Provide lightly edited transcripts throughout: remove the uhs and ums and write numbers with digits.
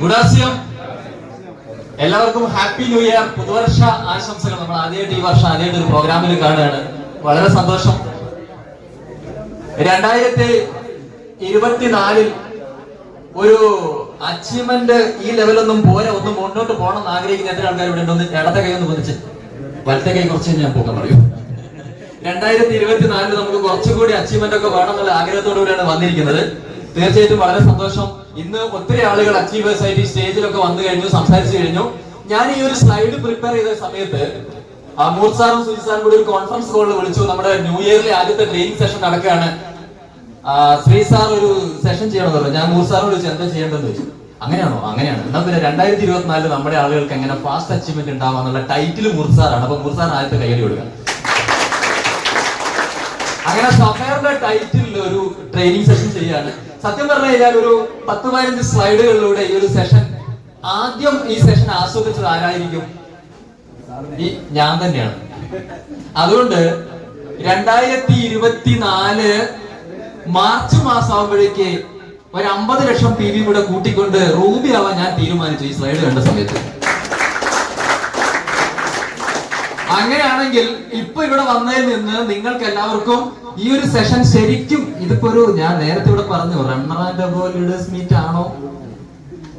ഗുഡാസ്യം എല്ലാവർക്കും happy new year, പുതുവർഷ ആശംസകൾ. നമ്മൾ ആദ്യമായിട്ട് ഈ വർഷം ആദ്യമായിട്ട് ഒരു പ്രോഗ്രാമിൽ കാണുകയാണ്. വളരെ സന്തോഷം. 2024 ഒരു അച്ചീവ്മെന്റ് ഈ ലെവലൊന്നും പോരാ, ഒന്ന് മുന്നോട്ട് പോകണം എന്ന് ആഗ്രഹിക്കുന്ന എത്ര ആൾക്കാർ ഇവിടെ ഉണ്ട്? ഇടത്തെ കൈ ഒന്ന് പൊതിച്ച്, വലത്തെ കൈ കുറച്ച് ഞാൻ പോകാൻ പറയൂ. 2024 നമുക്ക് കുറച്ചുകൂടി അച്ചീവ്മെന്റ് ഒക്കെ വേണം എന്നുള്ള ആഗ്രഹത്തോടു കൂടിയാണ് വന്നിരിക്കുന്നത്. തീർച്ചയായിട്ടും വളരെ സന്തോഷം. ഇന്ന് ഒത്തിരി ആളുകൾ അച്ചീവേഴ്സ് ആയിട്ട് ഈ സ്റ്റേജിലൊക്കെ വന്നു കഴിഞ്ഞു, സംസാരിച്ചു കഴിഞ്ഞു. ഞാൻ ഈ ഒരു സ്ലൈഡ് പ്രിപ്പയർ ചെയ്ത സമയത്ത് മൂർ സാറും സുജി സാറും കൂടി ഒരു കോൺഫറൻസ് കോളിൽ വിളിച്ചു. നമ്മുടെ ന്യൂ ഇയറിലെ ആദ്യത്തെ ട്രെയിനിങ് സെഷൻ നടക്കുകയാണ്. ശ്രീ സാർ ഒരു സെഷൻ ചെയ്യണമെന്ന് പറഞ്ഞു. ഞാൻ മൂർ സാറിനോട് ചോദിച്ചു എന്താ ചെയ്യേണ്ടതെന്ന് ചോദിച്ചു. അങ്ങനെയാണോ? അങ്ങനെയാണ്. എന്നാ പിന്നെ 2024 നമ്മുടെ ആളുകൾക്ക് എങ്ങനെ ഫാസ്റ്റ് അച്ചീവ്മെന്റ് ഉണ്ടാവാന്നുള്ള ടൈറ്റിൽ മൂർ സാറാണ്. അപ്പൊ മൂർ സാറിന് ആദ്യത്തെ കയ്യടി കൊടുക്കുക. അങ്ങനെ സഫയറിന്റെ ടൈറ്റിൽ ഒരു ട്രെയിനിങ് സെഷൻ ചെയ്യാണ്. സത്യം പറഞ്ഞു കഴിഞ്ഞാൽ ഒരു 10-15 സ്ലൈഡുകളിലൂടെ ഈ ഒരു സെഷൻ, ആദ്യം ഈ സെഷൻ ആസ്വദിച്ചത് ആരായിരിക്കും? ഞാൻ തന്നെയാണ്. അതുകൊണ്ട് 2024 മാർച്ച് മാസം ആകുമ്പോഴേക്ക് ഒരു 50 ലക്ഷം PV കൂടെ കൂട്ടിക്കൊണ്ട് റൂബി ആവാൻ ഞാൻ തീരുമാനിച്ചു ഈ സ്ലൈഡ് കണ്ട സമയത്ത്. അങ്ങനെയാണെങ്കിൽ ഇപ്പൊ ഇവിടെ വന്നതിൽ നിന്ന് നിങ്ങൾക്ക് എല്ലാവർക്കും ഈ ഒരു സെഷൻ ശരിക്കും ഇതിപ്പോ ഒരു, ഞാൻ നേരത്തെ ഇവിടെ പറഞ്ഞു, runner and above leaders meet ആണോ?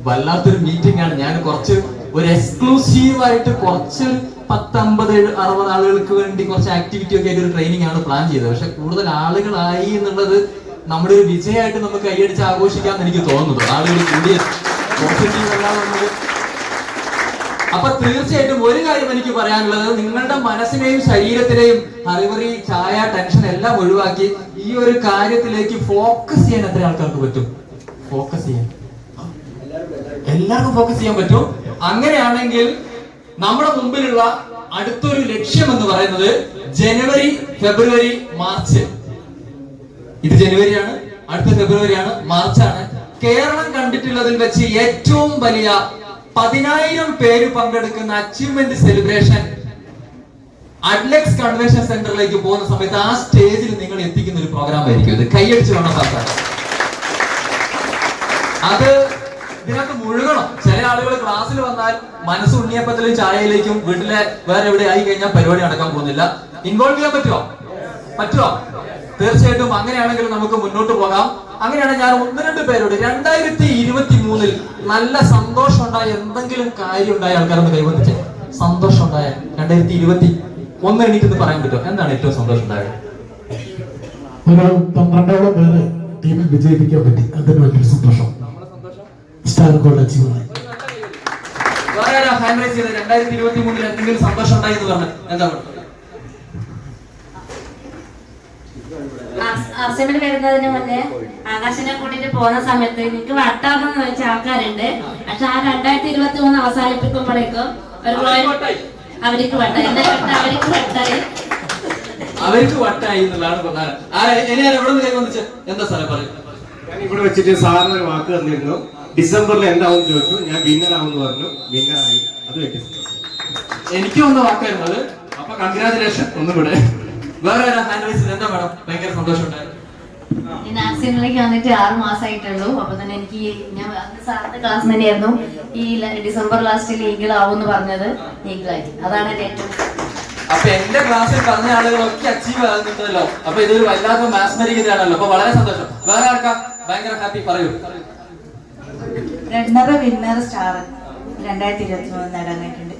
വല്ലാത്തൊരു മീറ്റിംഗ് ആണ്. ഞാൻ കുറച്ച് ഒരു എക്സ്ക്ലൂസീവ് ആയിട്ട് കുറച്ച് 50-60 ആളുകൾക്ക് വേണ്ടി കുറച്ച് ആക്ടിവിറ്റി ഒക്കെ ആയിട്ട് ഒരു ട്രെയിനിങ് ആണ് പ്ലാൻ ചെയ്തത്. പക്ഷെ കൂടുതൽ ആളുകളായി എന്നുള്ളത് നമ്മുടെ ഒരു വിജയമായിട്ട് നമുക്ക് കൈയടിച്ച് ആഘോഷിക്കാമെന്ന് എനിക്ക് തോന്നുന്നത്. ആളുകൾ കൂടിയ പോസിറ്റീവ് അല്ലാതെ. അപ്പൊ തീർച്ചയായിട്ടും ഒരു കാര്യം എനിക്ക് പറയാനുള്ളത്, നിങ്ങളുടെ മനസ്സിനെയും ശരീരത്തിനെയും ഹറിവറി, ചായ, ടെൻഷൻ എല്ലാം ഒഴിവാക്കി ഈ ഒരു കാര്യത്തിലേക്ക് ഫോക്കസ് ചെയ്യാൻ എത്ര ആൾക്കാർക്ക് പറ്റും? ഫോക്കസ് ചെയ്യാൻ എല്ലാവർക്കും ഫോക്കസ് ചെയ്യാൻ പറ്റും. അങ്ങനെയാണെങ്കിൽ നമ്മുടെ മുമ്പിലുള്ള അടുത്തൊരു ലക്ഷ്യം എന്ന് പറയുന്നത് ജനുവരി, ഫെബ്രുവരി, മാർച്ച്. ഇത് ജനുവരിയാണ്, അടുത്ത ഫെബ്രുവരിയാണ്, മാർച്ചാണ്. കേരളം കണ്ടിട്ടുള്ളതിൽ വെച്ച് ഏറ്റവും വലിയ 10,000 പേര് പങ്കെടുക്കുന്ന അച്ചീവ്മെന്റ് സെലിബ്രേഷൻ അഡ്ലെക്സ് കൺവെൻഷൻ സെന്ററിലേക്ക് പോകുന്ന സമയത്ത് ആ സ്റ്റേജിൽ നിങ്ങൾ എത്തിക്കുന്ന ഒരു പ്രോഗ്രാം ആയിരിക്കും ഇത്. കൈയടിച്ച് വേണം സാർ. അത് ഇതിനകത്ത് മുഴുകണം. ചില ആളുകൾ ക്ലാസ്സിൽ വന്നാൽ മനസ്സ് ഉണ്ണിയപ്പത്തിലും ചായയിലേക്കും വീട്ടിലെ വേറെ എവിടെ ആയി കഴിഞ്ഞാൽ പരിപാടി നടക്കാൻ പോകുന്നില്ല. ഇൻവോൾവ് ചെയ്യാൻ പറ്റുമോ? തീർച്ചയായിട്ടും. അങ്ങനെയാണെങ്കിൽ നമുക്ക് മുന്നോട്ട് പോകാം. അങ്ങനെയാണ് ഞാൻ 1-2 പേരോട് 2023 നല്ല സന്തോഷം ഉണ്ടായ എന്തെങ്കിലും കാര്യം ഉണ്ടായ ആൾക്കാരൊന്ന് കൈവന്നിച്ച്. സന്തോഷം ഉണ്ടായ 2021 എനിക്കൊന്ന് പറയാൻ പറ്റുമോ? എന്താണ് ഏറ്റവും സന്തോഷം ഉണ്ടായത്? ഒരു 12ഓളം പേര് ടീമിൽ വിജയിപ്പിക്കാൻ പറ്റി. അതിന് വലിയൊരു സന്തോഷം. Star gold achievement. വേറെ 2023 എന്തെങ്കിലും സന്തോഷം ഉണ്ടായി എന്ന് പറഞ്ഞു. എന്താണ്? അസൈൻമെന്റ് വരുന്നതിന് മുന്നേ ആകാശിനെ കൂട്ടിട്ട് പോകുന്ന സമയത്ത് എനിക്ക് വട്ടാമെന്ന് വെച്ച ആൾക്കാരുണ്ട്. പക്ഷെ ആ 2023 അവസാനിപ്പിക്കുമ്പോഴേക്കും അവർക്ക് വട്ടായി. അവർക്ക് വട്ടായി എന്നുള്ളതാണ് പ്രധാനം. എന്താ സാറേ പറയും? ഞാൻ ഇവിടെ വെച്ചിട്ട് സാറിന് ഒരു വാക്ക് തന്നിരുന്നു. ഡിസംബറിൽ എന്താവും ചോദിച്ചു. ഞാൻ വിന്നർ ആവും പറഞ്ഞു. വിന്നറായി. അത് വ്യത്യസ്തം. എനിക്ക് വന്ന വാക്കായിരുന്നത്. അപ്പൊ കൺഗ്രാജുലേഷൻ ഒന്നുകൂടെ. വേറെ എന്താ മേഡം ഭയങ്കര സന്തോഷം ഉണ്ടായിരുന്നു? നാസിമിലേക്ക് വന്നിട്ട് 6 മാസമായിട്ടുള്ളൂ. അപ്പൊ തന്നെ എനിക്ക് ഞാൻ സാറിന്റെ ക്ലാസ് തന്നെയായിരുന്നു. ഈ ഡിസംബർ ലാസ്റ്റിൽ ഈഗിളാവും എന്ന് പറഞ്ഞത് ഈഗിളായി. അതാണ് എന്റെ ഏറ്റവും. അപ്പൊ എന്റെ ക്ലാസ്സിൽ പറഞ്ഞ ആളുകളൊക്കെ അച്ചീവ് ആകുന്നുണ്ടല്ലോ. അപ്പൊ ഇതൊരു വല്ലാത്ത മാസ്മരികതയാണല്ലോ. അപ്പൊ വളരെ സന്തോഷം. വേറെ ആർക്കാ ഭയങ്കര ഹാപ്പി? പറയൂ. Runner winner star 2023 നേടാനായിട്ടുണ്ട്.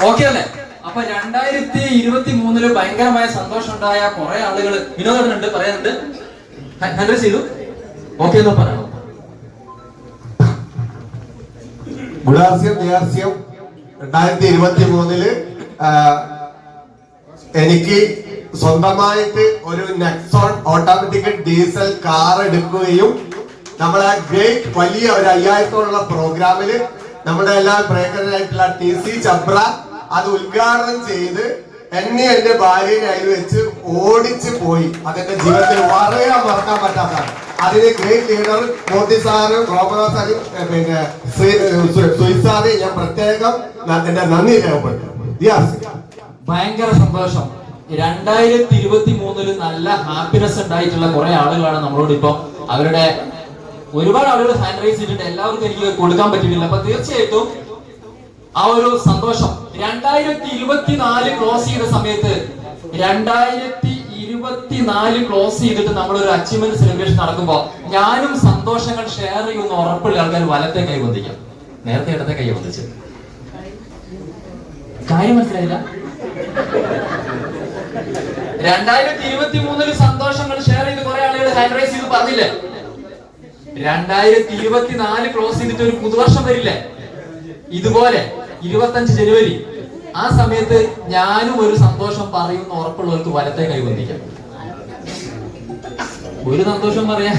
ഓക്കെ അല്ലേ? അപ്പൊ 2023 ഭയങ്കരമായ സന്തോഷം ഉണ്ടായ കുറെ ആളുകൾ വിനോദമുണ്ട്, പറയാനുണ്ട്. ഹാൻഡിൽ ചെയ്തു. ഓക്കെ എന്ന് പറയണോ? ഗുഡാസ്യം 2023 എനിക്ക് സ്വന്തമായിട്ട് ഒരു നെക്സോൺ ഓട്ടോമാറ്റിക് ഡീസൽ കാർ എടുക്കുകയും നമ്മളെ ഗ്രേറ്റ് വലിയ ഒരു 5000-ഓളം പ്രോഗ്രാമില് നമ്മുടെ എല്ലാ പ്രേക്ഷകരായിട്ടുള്ള TC ചബ്ര അത് ഉദ്ഘാടനം ചെയ്ത് എന്നെ എന്റെ ഭാര്യയെ അതിൽ വെച്ച് ഓടിച്ചു പോയി. അതെന്റെ ജീവിതത്തിൽ വളരെ മറക്കാൻ പറ്റാത്തതാണ്. അതിന് great leader Modi sir, Gopal sir, പിന്നെ സുജിത് സാറ് ഞാൻ പ്രത്യേകം എന്റെ നന്ദി രേഖപ്പെടുത്തും. ഭയങ്കര സന്തോഷം. 2023 നല്ല ഹാപ്പിനെസ് ഉണ്ടായിട്ടുള്ള കുറെ ആളുകളാണ് നമ്മളോട് ഇപ്പൊ അവരുടെ ഒരുപാട് ആളുകൾ ഹാൻഡ് റൈസ് ചെയ്തിട്ടുണ്ട്, എല്ലാവർക്കും എനിക്ക് കൊടുക്കാൻ പറ്റിയിട്ടില്ല. അപ്പൊ തീർച്ചയായിട്ടും ആ ഒരു സന്തോഷം 2024 ക്ലോസ് ചെയ്ത സമയത്ത് 2024 ക്ലോസ് ചെയ്തിട്ട് നമ്മളൊരു അച്ചീവ്മെന്റ് സെലിബ്രേഷൻ നടക്കുമ്പോ ഞാനും സന്തോഷങ്ങൾ ഷെയർ ചെയ്യുന്ന ഉറപ്പുള്ള ആൾക്കാർ വലത്തെ കൈ വന്നിക്കാം, നേരത്തെ ഇടത്തെ കൈ വന്നിച്ചു. കാര്യം മനസ്സിലായില്ല? 2023 സന്തോഷങ്ങൾ ഷെയർ ചെയ്ത് കുറെ ആളുകൾ ഹാൻഡ് റൈസ് ചെയ്ത് പറഞ്ഞില്ലേ? 2024 ക്ലോസ് ചെയ്തിട്ട് ഒരു പുതുവർഷം വരില്ലേ ഇതുപോലെ 25 ജനുവരി, ആ സമയത്ത് ഞാനും ഒരു സന്തോഷം പറയുന്ന ഉറപ്പുള്ളവർക്ക് വലത്തെ കൈവന്നിക്കാം. ഒരു സന്തോഷം പറയാ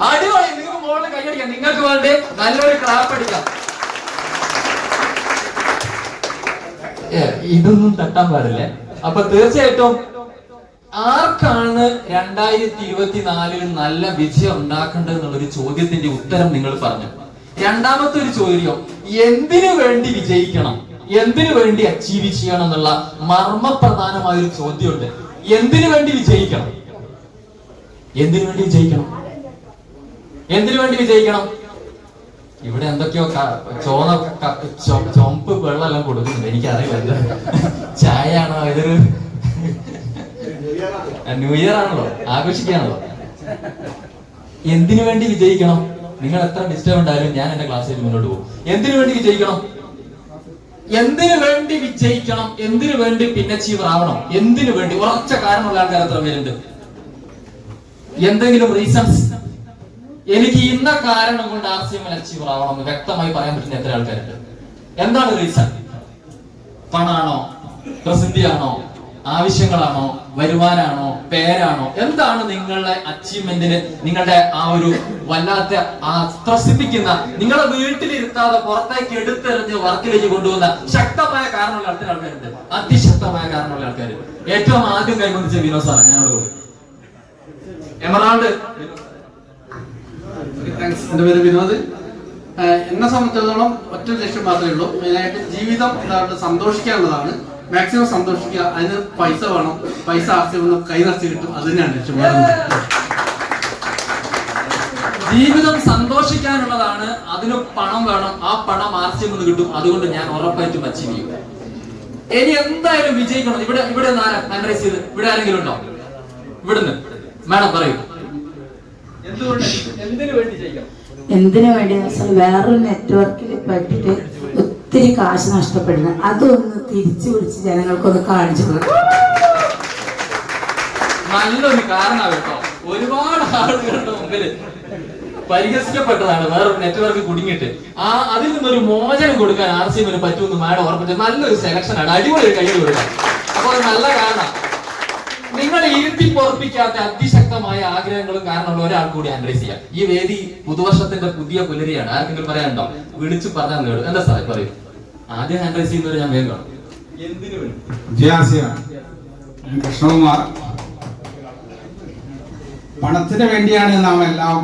അടിപൊളി, നിങ്ങൾക്ക് മോളിൽ കൈയടിക്കാം, നിങ്ങൾക്ക് വേണ്ടി നല്ലൊരു ക്ലാപ്പ് അടിക്കാം. ഇതൊന്നും തട്ടാൻ പാടില്ലേ? അപ്പൊ തീർച്ചയായിട്ടും ആർക്കാണ് 2024 നല്ല വിജയം ഉണ്ടാക്കേണ്ടത് എന്നുള്ളൊരു ചോദ്യത്തിന്റെ ഉത്തരം നിങ്ങൾ പറഞ്ഞു. രണ്ടാമത്തെ ഒരു ചോദ്യം, എന്തിനു വേണ്ടി വിജയിക്കണം, എന്തിനു വേണ്ടി അച്ചീവ് ചെയ്യണം എന്നുള്ള മർമ്മപ്രധാനമായ ഒരു ചോദ്യമുണ്ട്. എന്തിനു വേണ്ടി വിജയിക്കണം, എന്തിനു വേണ്ടി വിജയിക്കണം, എന്തിനു വേണ്ടി വിജയിക്കണം? ഇവിടെ എന്തൊക്കെയോ ചുമപ്പ് വെള്ളമെല്ലാം കൊടുക്കുന്നുണ്ട്, എനിക്കറിയില്ല എന്താ ചായ ആണോ, ഇതൊരു ന്യൂ ഇയർ ആണല്ലോ, ആഘോഷിക്കാണല്ലോ. എന്തിനു വേണ്ടി വിജയിക്കണം? നിങ്ങൾ എത്ര ഡിസ്റ്റർബ് ഉണ്ടായാലും ഞാൻ എന്റെ ക്ലാസ്സിൽ മുന്നോട്ട് പോകും. എന്തിനു വേണ്ടി വിജയിക്കണം, എന്തിനു വേണ്ടി വിജയിക്കണം, എന്തിനു വേണ്ടി പിന്നെ അച്ചീവർ ആവണം, എന്തിനു വേണ്ടി? ഉറച്ച കാരണമുള്ള ആൾക്കാർ എത്ര പേരുണ്ട്? എന്തെങ്കിലും റീസൺസ്, എനിക്ക് ഇന്ന കാരണം കൊണ്ട് RCM അച്ചീവർ ആവണം എന്ന് വ്യക്തമായി പറയാൻ പറ്റുന്ന എത്ര ആൾക്കാരുണ്ട്? എന്താണ് റീസൺ? പണാണോ, പ്രസിദ്ധിയാണോ, ആവശ്യങ്ങളാണോ, വരുമാനാണോ, പേരാണോ? എന്താണ് നിങ്ങളുടെ അച്ചീവ്മെന്റിന്, നിങ്ങളുടെ ആ ഒരു വല്ലാത്ത ആ ത്രസിപ്പിക്കുന്ന, നിങ്ങളെ വീട്ടിലിരുത്താതെ പുറത്തേക്ക് എടുത്തെറിഞ്ഞ് വർക്കിലേക്ക് കൊണ്ടുപോകുന്ന ശക്തമായ കാരണമുള്ള ആൾക്കാരുണ്ട്, അതിശക്തമായ കാരണമുള്ള ആൾക്കാർ. ഏറ്റവും ആദ്യം കൈവന്നിച്ച വിനോദ് സാറാണ്. ഞാനോട് എമറാൾഡ്. എന്റെ പേര് വിനോദ്. എന്നെ സംബന്ധിച്ചിടത്തോളം ഒറ്റ ലക്ഷ്യം മാത്രമേ ഉള്ളൂ. മെയിനായിട്ട് ജീവിതം എന്താ സന്തോഷിക്കാനുള്ളതാണ്. മാക്സിമം സന്തോഷിക്കുക. അതിന് പൈസ വേണം, പൈസ RCM കൈ നിറച്ച് കിട്ടും, അത് തന്നെയാണ് ലക്ഷ്യം. ജീവിതം സന്തോഷിക്കാനുള്ളതാണ്, അതിന് പണം വേണം, ആ പണം RCM കിട്ടും, അതുകൊണ്ട് ഞാൻ ഉറപ്പായിട്ടും അച്ചീവ് ചെയ്യും. ഇനി എന്തായാലും വിജയിക്കണം. ഇവിടെ ഹാൻഡ് റൈസ് ചെയ്ത് ഇവിടെ ആരെങ്കിലും ഉണ്ടോ? ഇവിടുന്ന് മാഡം പറയൂ, എന്തുകൊണ്ട്, എന്തിനു വേണ്ടി ചെയ്യണം? എന്തിനു വേണ്ടി വെച്ചാൽ വേറൊരു നെറ്റ്വർക്കിൽ പെട്ടിട്ട് ഒത്തിരി കാശ് നഷ്ടപ്പെടുന്നത്, അതൊന്ന് തിരിച്ചു പിടിച്ച് ജനങ്ങൾക്കൊന്ന് കാണിച്ചു കൊടുക്കും. നല്ലൊരു കാരണം കേട്ടോ. ഒരുപാട് ആളുകളുടെ മുമ്പിൽ പരിഹസിക്കപ്പെട്ടതാണ് വേറൊരു നെറ്റ്വർക്ക് കുടുങ്ങിയിട്ട്. അതിൽ നിന്നൊരു മോചനം കൊടുക്കാൻ RCM പറ്റുമെന്ന് മാഡം ഉറപ്പിച്ചു. നല്ലൊരു സെലക്ഷൻ ആണ്, അടിപൊളി കയ്യിൽ കൊടുക്കാൻ. അപ്പൊ അത് നല്ല കാരണം. നിങ്ങളെ ഇരുത്തി പൊറപ്പിക്കാത്ത അതിശക്തമായ ആഗ്രഹങ്ങളും കാരണമുള്ള ഒരാൾ കൂടി ഹാൻഡ് റൈസ് ചെയ്യാം. ഈ വേദി പുതുവർഷത്തിന്റെ പുതിയ പുലരിയാണ്. ആർക്കെങ്കിലും പറയാനുണ്ടോ? വിളിച്ചു പറഞ്ഞാൽ നേടും. എന്താ സാറേ പറയൂ. ആദ്യം ഹാൻഡ് റൈസ് ചെയ്യുന്നവരെ ഞാൻ വേഗം കാണും. എന്തിനു വേണ്ടി? കൃഷ്ണകുമാർ. പണത്തിന് വേണ്ടിയാണ് നാം എല്ലാം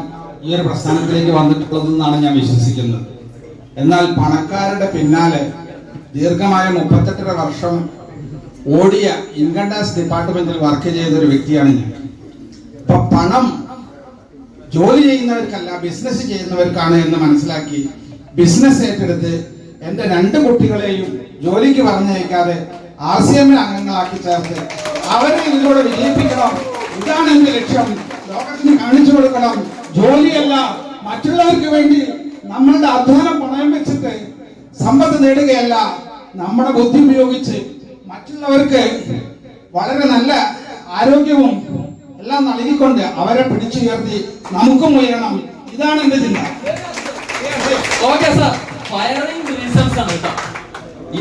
ഈ ഒരു പ്രസ്ഥാനത്തിലേക്ക് വന്നിട്ടുള്ളതെന്നാണ് ഞാൻ വിശ്വസിക്കുന്നത്. എന്നാൽ പണക്കാരുടെ പിന്നാലെ ദീർഘമായ 38 വർഷം ഓടിയ ഇൻകം ടാക്സ് ഡിപ്പാർട്ട്മെന്റിൽ വർക്ക് ചെയ്ത ഒരു വ്യക്തിയാണ് ഞാൻ. അപ്പൊ പണം ജോലി ചെയ്യുന്നവർക്കല്ല, ബിസിനസ് ചെയ്യുന്നവർക്കാണ് എന്ന് മനസ്സിലാക്കി ബിസിനസ് ഏറ്റെടുത്ത് എന്റെ 2 കുട്ടികളെയും ജോലിക്ക് പറഞ്ഞയക്കാതെ RCM അംഗങ്ങളാക്കി ചേർത്ത് അവരെ ഇതിലൂടെ വിജയിപ്പിക്കണം. ഇതാണ് എന്റെ ലക്ഷ്യം. ലോകത്തിന് കാണിച്ചു കൊടുക്കണം. ജോലിയല്ല, മറ്റുള്ളവർക്ക് വേണ്ടി നമ്മളുടെ അധ്വാനം പണയം വെച്ചിട്ട് സമ്പത്ത് നേടുകയല്ല, നമ്മുടെ ബുദ്ധി ഉപയോഗിച്ച് മറ്റുള്ളവർക്ക് വളരെ നല്ല ആരോഗ്യവും എല്ലാം നൽകിക്കൊണ്ട് അവരെ പിടിച്ചുയർത്തി നമുക്കും ഉയരണം. ഇതാണ് എന്റെ ചിന്ത.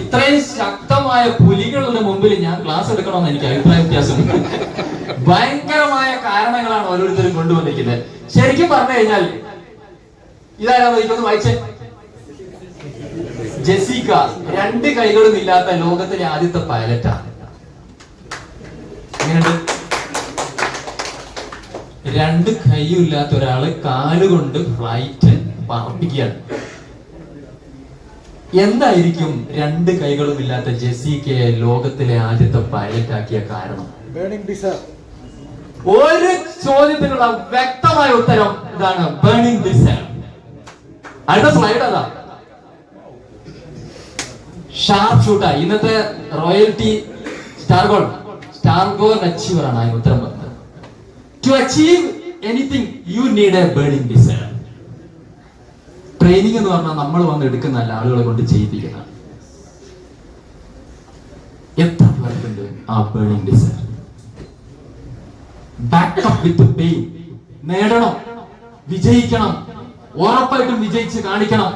ഇത്രയും ശക്തമായ പുലികളുടെ മുമ്പിൽ ഞാൻ ക്ലാസ് എടുക്കണമെന്ന് എനിക്ക് അഭിപ്രായ വ്യത്യാസമുണ്ട്. ഭയങ്കരമായ കാരണങ്ങളാണ് ഓരോരുത്തരും കൊണ്ടുവന്നിരിക്കുന്നത്. ശരിക്കും പറഞ്ഞു കഴിഞ്ഞാൽ ഇതാരാ എനിക്കൊന്ന് വായിച്ചേ. ജെസിക്ക 2 കൈകളും ഇല്ലാത്ത ലോകത്തിലെ ആദ്യത്തെ പൈലറ്റാ. എങ്ങനെയുണ്ട്? 2 കൈയും ഇല്ലാത്ത ഒരാള് കാലുകൊണ്ട് ഫ്ലൈറ്റ് പറപ്പിക്കുകയാണ്. എന്തായിരിക്കും 2 കൈകളും ഇല്ലാത്ത ജെസിക്കയെ ലോകത്തിലെ ആദ്യത്തെ പൈലറ്റ് ആക്കിയ കാരണം? ഒരു ചോദ്യത്തിനുള്ള വ്യക്തമായ ഉത്തരം ഇതാണ്, ബേണിംഗ് ഡിസൈർ. അടുത്ത സ്ലൈഡ് അതാ. ഷാർപ്പ് ഷൂട്ടാ ഇന്നത്തെ റോയൽറ്റി സ്റ്റാർഗോൾ അച്ചീവർ ആണ് അതിന് ഉത്തരം പറഞ്ഞത്. To achieve anything you need a burning desire. Training എന്ന് പറഞ്ഞാൽ നമ്മൾ വന്ന് എടുക്കുന്നല്ല, ആളുകളെ കൊണ്ട് ചെയ്യിപ്പിക്കുന്ന. എത്ര പേർക്കുണ്ട് ആ burning desire? Backup with pain. നേടണം, വിജയിക്കണം, ഉറപ്പായിട്ടും വിജയിച്ച് കാണിക്കണം.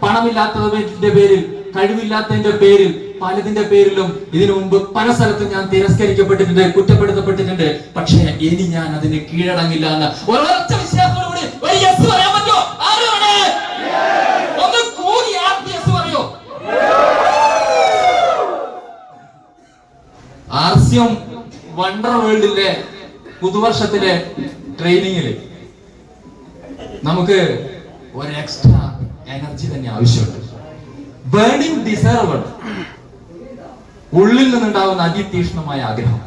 പണമില്ലാത്തതിന്റെ പേരിൽ, കഴിവില്ലാത്തതിന്റെ പേരിൽ, പലതിന്റെ പേരിലും ഇതിനു മുമ്പ് പല സ്ഥലത്തും ഞാൻ തിരസ്കരിക്കപ്പെട്ടിട്ടുണ്ട്, കുറ്റപ്പെടുത്തപ്പെട്ടിട്ടുണ്ട്. പക്ഷേ ഇനി ഞാൻ അതിന് കീഴടങ്ങില്ല എന്ന് ഒരൊറ്റ വിശ്വാസത്തോടുകൂടി ഒരു യെസ് പറയാൻ പറ്റുമോ? ആരാണ്? ഒന്ന് കൂടി യെസ് പറയോ? ആർസിയം വണ്ടർ വേൾഡിലെ പുതുവർഷത്തിലെ ട്രെയിനിങ്ങില് നമുക്ക് ഒരു എക്സ്ട്രാ എനർജി തന്നെ ആവശ്യമുണ്ട്. ബേണിംഗ് ഡിസൈർ, ഉള്ളിൽ നിന്നുണ്ടാവുന്ന അതിതീക്ഷ്ണമായ ആഗ്രഹം.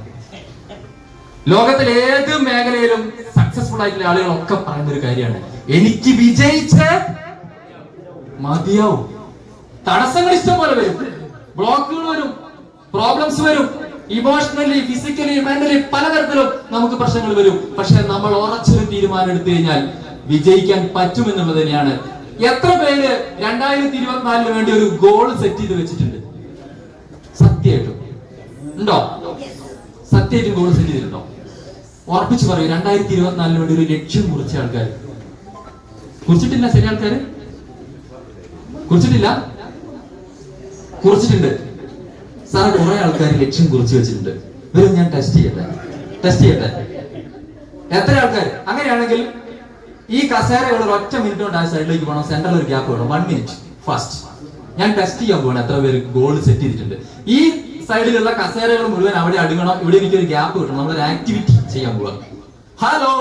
ലോകത്തിലെ ഏത് മേഖലയിലും സക്സസ്ഫുൾ ആയിട്ടുള്ള ആളുകളൊക്കെ പറയുന്ന ഒരു കാര്യമാണ്, എനിക്ക് വിജയിച്ച് മതിയാവും. തടസ്സങ്ങൾ ഇഷ്ടം പോലെ വരും, ബ്ലോക്കുകൾ വരും, പ്രോബ്ലംസ് വരും, ഇമോഷണലി, ഫിസിക്കലി, മെന്റലി പലതരത്തിലും നമുക്ക് പ്രശ്നങ്ങൾ വരും. പക്ഷെ നമ്മൾ ഉറച്ചൊരു തീരുമാനം എടുത്തു കഴിഞ്ഞാൽ വിജയിക്കാൻ പറ്റുമെന്നുള്ളത് തന്നെയാണ്. എത്ര പേര് 2024 വേണ്ടി ഒരു ഗോൾ സെറ്റ് ചെയ്ത് വെച്ചിട്ടുണ്ട്? സത്യമായിട്ടും ഉണ്ടോ? സത്യമായിട്ടും ഗോൾ സെറ്റ് ചെയ്തിട്ടുണ്ടോ? ഉറപ്പിച്ച് പറയൂ. 2024 വേണ്ടി ഒരു ലക്ഷ്യം കുറിച്ച ആൾക്കാർ കുറിച്ചിട്ടില്ല? ശരി, ആൾക്കാര് കുറിച്ചിട്ടില്ല? കുറിച്ചിട്ടുണ്ട്. സാറ് കുറെ ആൾക്കാർ ലക്ഷ്യം കുറിച്ച് വെച്ചിട്ടുണ്ട്. ഇവരും ഞാൻ ടെസ്റ്റ് ചെയ്യട്ടെ. എത്ര ആൾക്കാർ? അങ്ങനെയാണെങ്കിൽ ഈ കസേരകൾ ഒരു ഒറ്റ മിനിറ്റ് കൊണ്ട് ആ സൈഡിലേക്ക് പോകണം. സെന്ററിൽ ഒരു ഗ്യാപ്പ് വേണം. 1 മിനിറ്റ് ഫസ്റ്റ്. ഞാൻ ടെസ്റ്റ് ചെയ്യാൻ പോകണം എത്ര പേര് ഗോൾ സെറ്റ് ചെയ്തിട്ടുണ്ട്. ഈ സൈഡിലുള്ള കസേരകൾ മുഴുവൻ അവിടെ അടുങ്ങണം. ഇവിടെ എനിക്കൊരു ഗ്യാപ്പ് കിട്ടണം. നമ്മളൊരു ആക്ടിവിറ്റി ചെയ്യാൻ പോവുക. ഹലോ,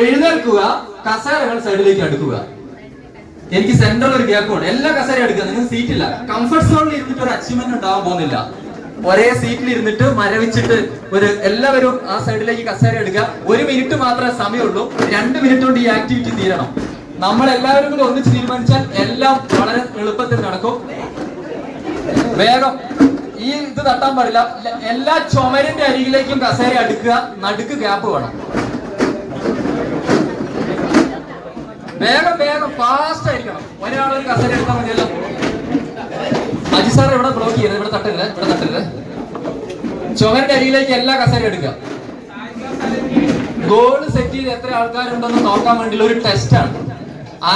എഴുന്നേൽക്കുക, കസേരകൾ സൈഡിലേക്ക് അടുക്കുക. എനിക്ക് സെന്ററിൽ ഒരു ഗ്യാപ്പ് വേണം. എല്ലാ കസേരയും എടുക്കുക. നിങ്ങൾക്ക് സീറ്റില്ല. കംഫർട്ട് സോണിൽ ഇരുന്നിട്ട് ഒരു അച്ചീവ്മെന്റ് ഉണ്ടാവാൻ പോകുന്നില്ല. ഒരേ സീറ്റിൽ ഇരുന്നിട്ട് മരവിച്ചിട്ട് എല്ലാവരും ആ സൈഡിലേക്ക് കസേര എടുക്കുക. 1 മിനിറ്റ് മാത്രമേ സമയമുള്ളൂ. 2 മിനിറ്റ് കൊണ്ട് ഈ ആക്ടിവിറ്റി തീരണം. നമ്മൾ എല്ലാവരും കൂടി ഒന്നിച്ച് തീരുമാനിച്ചാൽ എല്ലാം വളരെ എളുപ്പത്തിൽ നടക്കും. വേഗം ഈ ഇത് തട്ടാൻ പാടില്ല. എല്ലാ ചുമരിന്റെ അരികിലേക്കും കസേര അടുക്കുക. നടുക്ക് ഗ്യാപ്പ് വേണം. വേഗം ഫാസ്റ്റ് ആയിരിക്കണം. ഒരാളൊരു കസേര എടുത്താൽ മതിയല്ലോ. അജി സാർ ഇവിടെ ബ്ലോക്ക് ചെയ്യരുത്. ഇവിടെ തട്ടരുത്. ചുമരിന്റെ അരികിലേക്ക് എല്ലാ കസേര എടുക്കുക. ഗോൾ സെറ്റ് ചെയ്ത് എത്ര ആൾക്കാരുണ്ടെന്ന് നോക്കാൻ വേണ്ടിയുള്ള ഒരു ടെസ്റ്റാണ്.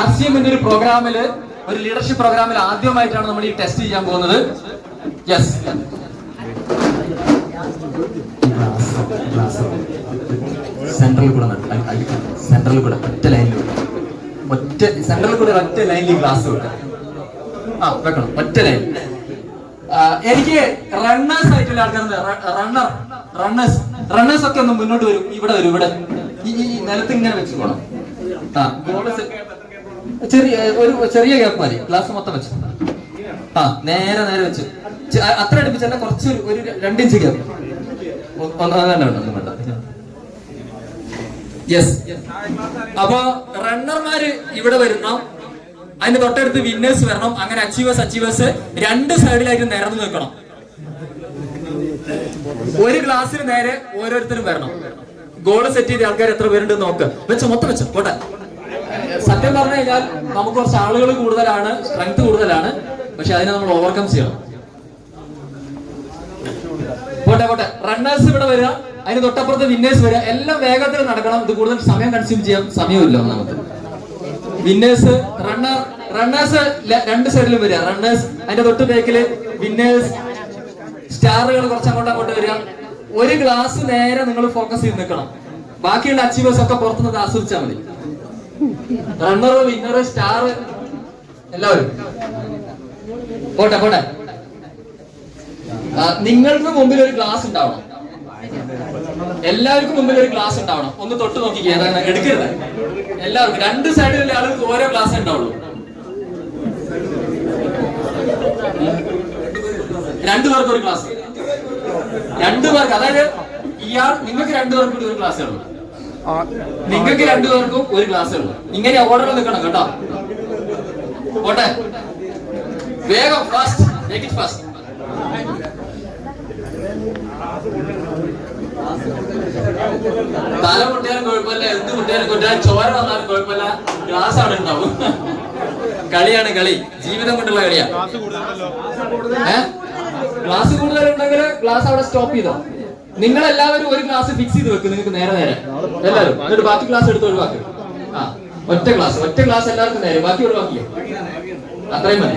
RCM എന്നൊരു പ്രോഗ്രാമില്, ഒരു ലീഡർഷിപ്പ് പ്രോഗ്രാമിൽ ആദ്യമായിട്ടാണ് നമ്മൾ ഈ ടെസ്റ്റ് ചെയ്യാൻ പോകുന്നത്. യെസ്, സെൻട്രൽ കൂടെ ഒറ്റ ലൈനിൽ ഗ്ലാസ് വെക്കണം. ഒറ്റ ലൈൻ. എനിക്ക് റണ്ണേഴ്സ് ആയിട്ടുള്ള ആൾക്കാർ, റണ്ണേഴ്സ് ഒക്കെ ഒന്ന് മുന്നോട്ട് വരും. ഇവിടെ വരും. ഇവിടെ ഈ നിലത്ത് ഇങ്ങനെ വെച്ച് പോകണം. ചെറിയ ഗ്യാപ്പ് മതി. ഗ്ലാസ് മൊത്തം വെച്ചു. നേരെ വെച്ചു. അത്ര അടുപ്പിച്ചല്ല, കുറച്ച് ഒരു 2 ഇഞ്ച് ഗ്യാപ്പ്. യെസ്. അപ്പൊ റണ്ണർമാര് ഇവിടെ വരണം. അതിന് തൊട്ടടുത്ത് വിന്നേഴ്സ് വരണം. അങ്ങനെ അച്ചീവേഴ്സ് 2 സൈഡിലായിട്ട് നിരന്ന് നിൽക്കണം. ഒരു ഗ്ലാസ്സിന് നേരെ ഓരോരുത്തരും വരണം. ഗോൾ സെറ്റ് ചെയ്ത ആൾക്കാർ എത്ര പേരുണ്ട് നോക്ക്. മൊത്തം വെച്ചോ. പോട്ടെ. സത്യം പറഞ്ഞു കഴിഞ്ഞാൽ നമുക്ക് കുറച്ച് ആളുകൾ കൂടുതലാണ്, സ്ട്രെങ്ത് കൂടുതലാണ്. പക്ഷെ അതിനെ നമ്മൾ ഓവർകം ചെയ്യണം. പോട്ടെ. റണ്ണേഴ്സ് ഇവിടെ വരിക. അതിന് തൊട്ടപ്പുറത്ത് വിന്നേഴ്സ് വരിക. എല്ലാം വേഗത്തിൽ നടക്കണം. ഇത് കൂടുതൽ സമയം കൺസ്യൂം ചെയ്യാൻ സമയമില്ല നമുക്ക്. വിന്നേഴ്സ്, റണ്ണേഴ്സ് 2 സൈഡിലും വരിക. റണ്ണേഴ്സ് അതിന്റെ തൊട്ട് ബേക്കില് വിന്നേഴ്സ്, സ്റ്റാറുകൾ കുറച്ച് അങ്ങോട്ട് വരിക. ഒരു ഗ്ലാസ് നേരെ നിങ്ങൾ ഫോക്കസ് ചെയ്ത് നിൽക്കണം. ബാക്കിയുള്ള അച്ചീവേഴ്സ് ഒക്കെ പുറത്തുനിന്ന് ആസ്വദിച്ചാൽ മതി. റണ്ണർ, വിന്നർ, സ്റ്റാർ എല്ലാവരും പോട്ടെ. നിങ്ങൾക്ക് മുമ്പിൽ ഒരു ഗ്ലാസ് ഉണ്ടാവണം. എല്ലാവർക്കും മുമ്പിൽ ഒരു ഗ്ലാസ് ഉണ്ടാവണം. ഒന്ന് തൊട്ട് നോക്കി എടുക്കരുത്. എല്ലാവർക്കും 2 സൈഡിലുള്ള ആളുകൾക്ക് ഓരോ ഗ്ലാസ് ഉണ്ടാവുള്ളൂ. 2 പേർക്ക് ഒരു ഗ്ലാസ്. 2 പേർക്ക്. അതായത് നിങ്ങൾക്ക് രണ്ടുപേർക്കും കൂടി ഒരു ക്ലാസ്സേ ഉള്ളൂ. നിങ്ങൾക്ക് രണ്ടുപേർക്കും ഒരു ക്ലാസ്സേ ഉള്ളൂ. ഇങ്ങനെ ഓർഡർ നിൽക്കണം കേട്ടോ. പോട്ടെ, വേഗം ഫാസ്റ്റ്, മേക്ക് ഇറ്റ് ഫാസ്റ്റ്. തല പൊട്ടിയാലും കുഴപ്പമില്ല, എന്ത് പൊട്ടിയാലും കൊണ്ടാലും ചോര വന്നാലും കുഴപ്പമില്ല, ക്ലാസ് അവിടെ ഉണ്ടാവും. കളിയാണ് കളി, ജീവിതം കൊണ്ടുള്ള കളിയാ. ക്ലാസ് കൂടുതലുണ്ടെങ്കിൽ ക്ലാസ് അവിടെ സ്റ്റോപ്പ് ചെയ്തോ. നിങ്ങൾ എല്ലാവരും ഒരു ക്ലാസ് ഫിക്സ് ചെയ്ത് വെക്കും, നിങ്ങൾക്ക് നേരെ എല്ലാവരും. എന്നിട്ട് ബാക്കി ക്ലാസ് എടുത്ത് ഒഴിവാക്കും. ഒറ്റ ക്ലാസ് എല്ലാവർക്കും നേരെ, ബാക്കി ഒഴിവാക്കിയോ. അത്രയും മതി.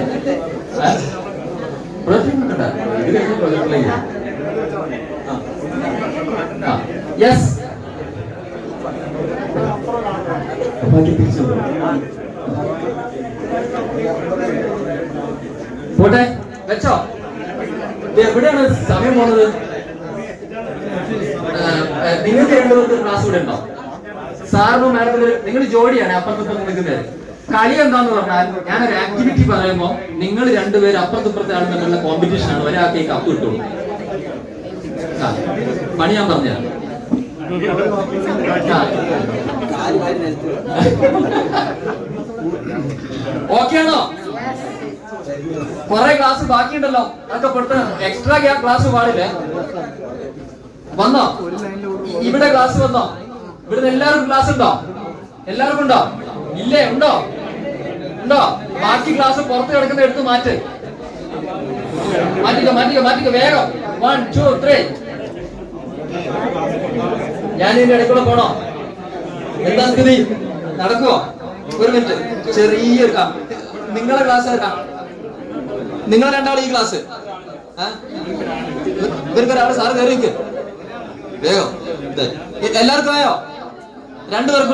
യെസ്, പോട്ടെ, വെച്ചോ. എവിടെയാണ് സമയം പോണത്? നിങ്ങൾക്ക് രണ്ടുപേർക്ക് ക്ലാസ് കൂടെ ഉണ്ടോ? സാറിനും മാഡത്തിന് നിങ്ങൾ ജോഡിയാണ് അപ്പുറത്തിപ്പുറത്ത് നിൽക്കുന്നത്. കളി എന്താന്ന് പറഞ്ഞാൽ, ഞാനൊരു ആക്ടിവിറ്റി പറയുമ്പോ നിങ്ങൾ രണ്ടുപേരും അപ്പുറത്തിപ്പുറത്തെ ആളും തമ്മിലുള്ള കോമ്പറ്റീഷൻ ആണ്. ഒരാൾക്ക് ഈ കപ്പ് കിട്ടുള്ളൂ. പണി ഞാൻ പറഞ്ഞുതരാം. ഓക്കെ ആണോ? കൊറേ ക്ലാസ് ബാക്കിയുണ്ടല്ലോ, അതൊക്കെ പെട്ടെന്ന് എക്സ്ട്രാ ക്ലാസ് പാടില്ലേ? വന്നോ? ഇവിടെ ക്ലാസ് വന്നോ? ഇവിടുന്ന് എല്ലാവർക്കും ക്ലാസ് ഉണ്ടോ? എല്ലാവർക്കും ഉണ്ടോ? ഇല്ലേ? ഉണ്ടോ? ബാക്കി ക്ലാസ് പുറത്ത് കിടക്കുന്ന എടുത്ത് മാറ്റിക്കോ വേഗം. 1 2 3. ഞാൻ ഇതിന്റെ ഇടയ്ക്കൂടെ പോണോ? എന്താ സ്ഥിതി? നടക്കുവോ? ഒരു മിനിറ്റ്, ചെറിയൊരു നിങ്ങളെ ക്ലാസ് എടുക്കാം. നിങ്ങൾ രണ്ടാളും ഈ ക്ലാസ് ഇവർക്കൊരാള് സാറ് കയറിക്ക് വേഗം. എല്ലാവർക്കും ആയോ? രണ്ടുപേർക്കും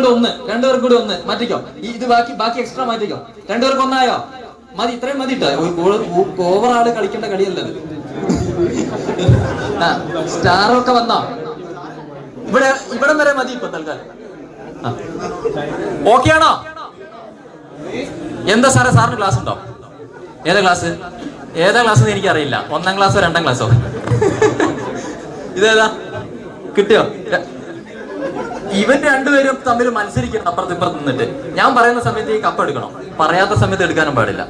കൂടി ഒന്ന് മാറ്റിക്കോ. ഇത് ബാക്കി എക്സ്ട്രാ മാറ്റിക്കോ. രണ്ടുപേർക്ക് ഒന്നായോ? മതി, ഇത്രയും മതി. ഓവർ ആള് കളിക്കേണ്ട കളിയല്ലത്. സ്റ്റാറൊക്കെ വന്നോ? ഇവിടം വരെ മതി ഇപ്പൊ തൽക്കാലം. ഓക്കെ ആണോ? എന്താ സാറേ, സാറിന് ക്ലാസ് ഉണ്ടോ? ഏതാ ക്ലാസ് എന്ന് എനിക്കറിയില്ല. 1ാം ക്ലാസ്സോ 2ാം ക്ലാസ്സോ? ഇതേതാ? കിട്ടിയോ? ഇവൻ രണ്ടുപേരും തമ്മിൽ മത്സരിക്കണം അപ്പുറത്തിപ്പുറത്ത് നിന്നിട്ട്. ഞാൻ പറയുന്ന സമയത്ത് ഈ കപ്പ് എടുക്കണം, പറയാത്ത സമയത്ത് എടുക്കാനും പാടില്ല.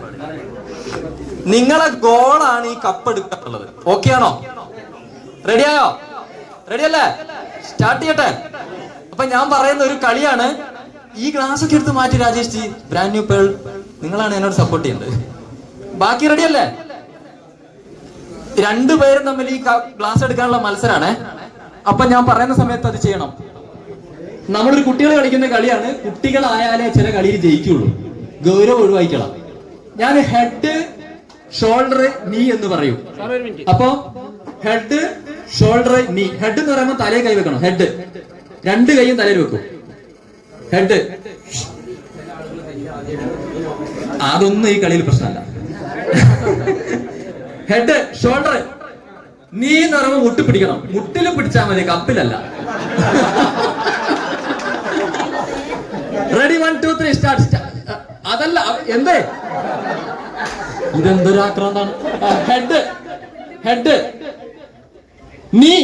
നിങ്ങളെ ഗോളാണ് ഈ കപ്പ് എടുക്കാനുള്ളത്. ഓക്കെ ആണോ? റെഡിയായോ? റെഡിയല്ലേ? സ്റ്റാർട്ട് ചെയ്യട്ടെ. അപ്പൊ ഞാൻ പറയുന്ന ഒരു കളിയാണ്. ഈ ഗ്ലാസ് ഒക്കെ എടുത്ത് മാറ്റി Rajesh G, brand new pearl, നിങ്ങളാണ് എന്നോട് സപ്പോർട്ട് ചെയ്യേണ്ടത്. ബാക്കി റെഡിയല്ലേ? രണ്ടുപേരും തമ്മിൽ ഈ ഗ്ലാസ് എടുക്കാനുള്ള മത്സരമാണ്. അപ്പൊ ഞാൻ പറയുന്ന സമയത്ത് അത് ചെയ്യണം. നമ്മളൊരു കുട്ടികൾ കളിക്കുന്ന കളിയാണ്. കുട്ടികളായാലേ ചില കളിയിൽ ജയിക്കുള്ളൂ. ഗൗരവം ഒഴിവായിക്കണം. ഞാൻ ഹെഡ് ഷോൾഡർ നീ എന്ന് പറയും. അപ്പൊ ഹെഡ് ഷോൾഡർ നീ. ഹെഡ് എന്ന് പറയുമ്പോൾ തലയിൽ കൈ വെക്കണം. ഹെഡ്, രണ്ട് കൈയും തലയിൽ വെക്കും. ഹെഡ്. അതൊന്നും ഈ കളിയിൽ പ്രശ്നമല്ല. ഹെഡ് ഷോൾഡർ നീ എന്ന് പറയുമ്പോൾ മുട്ടി പിടിക്കണം. മുട്ടിലും പിടിച്ചാൽ മതി, കപ്പിലല്ല. Ready 1 2 3 start. അതല്ല, എന്തേ ഇതെന്തൊരു ആക്രാന്താണ്. ഹെഡ് നീ.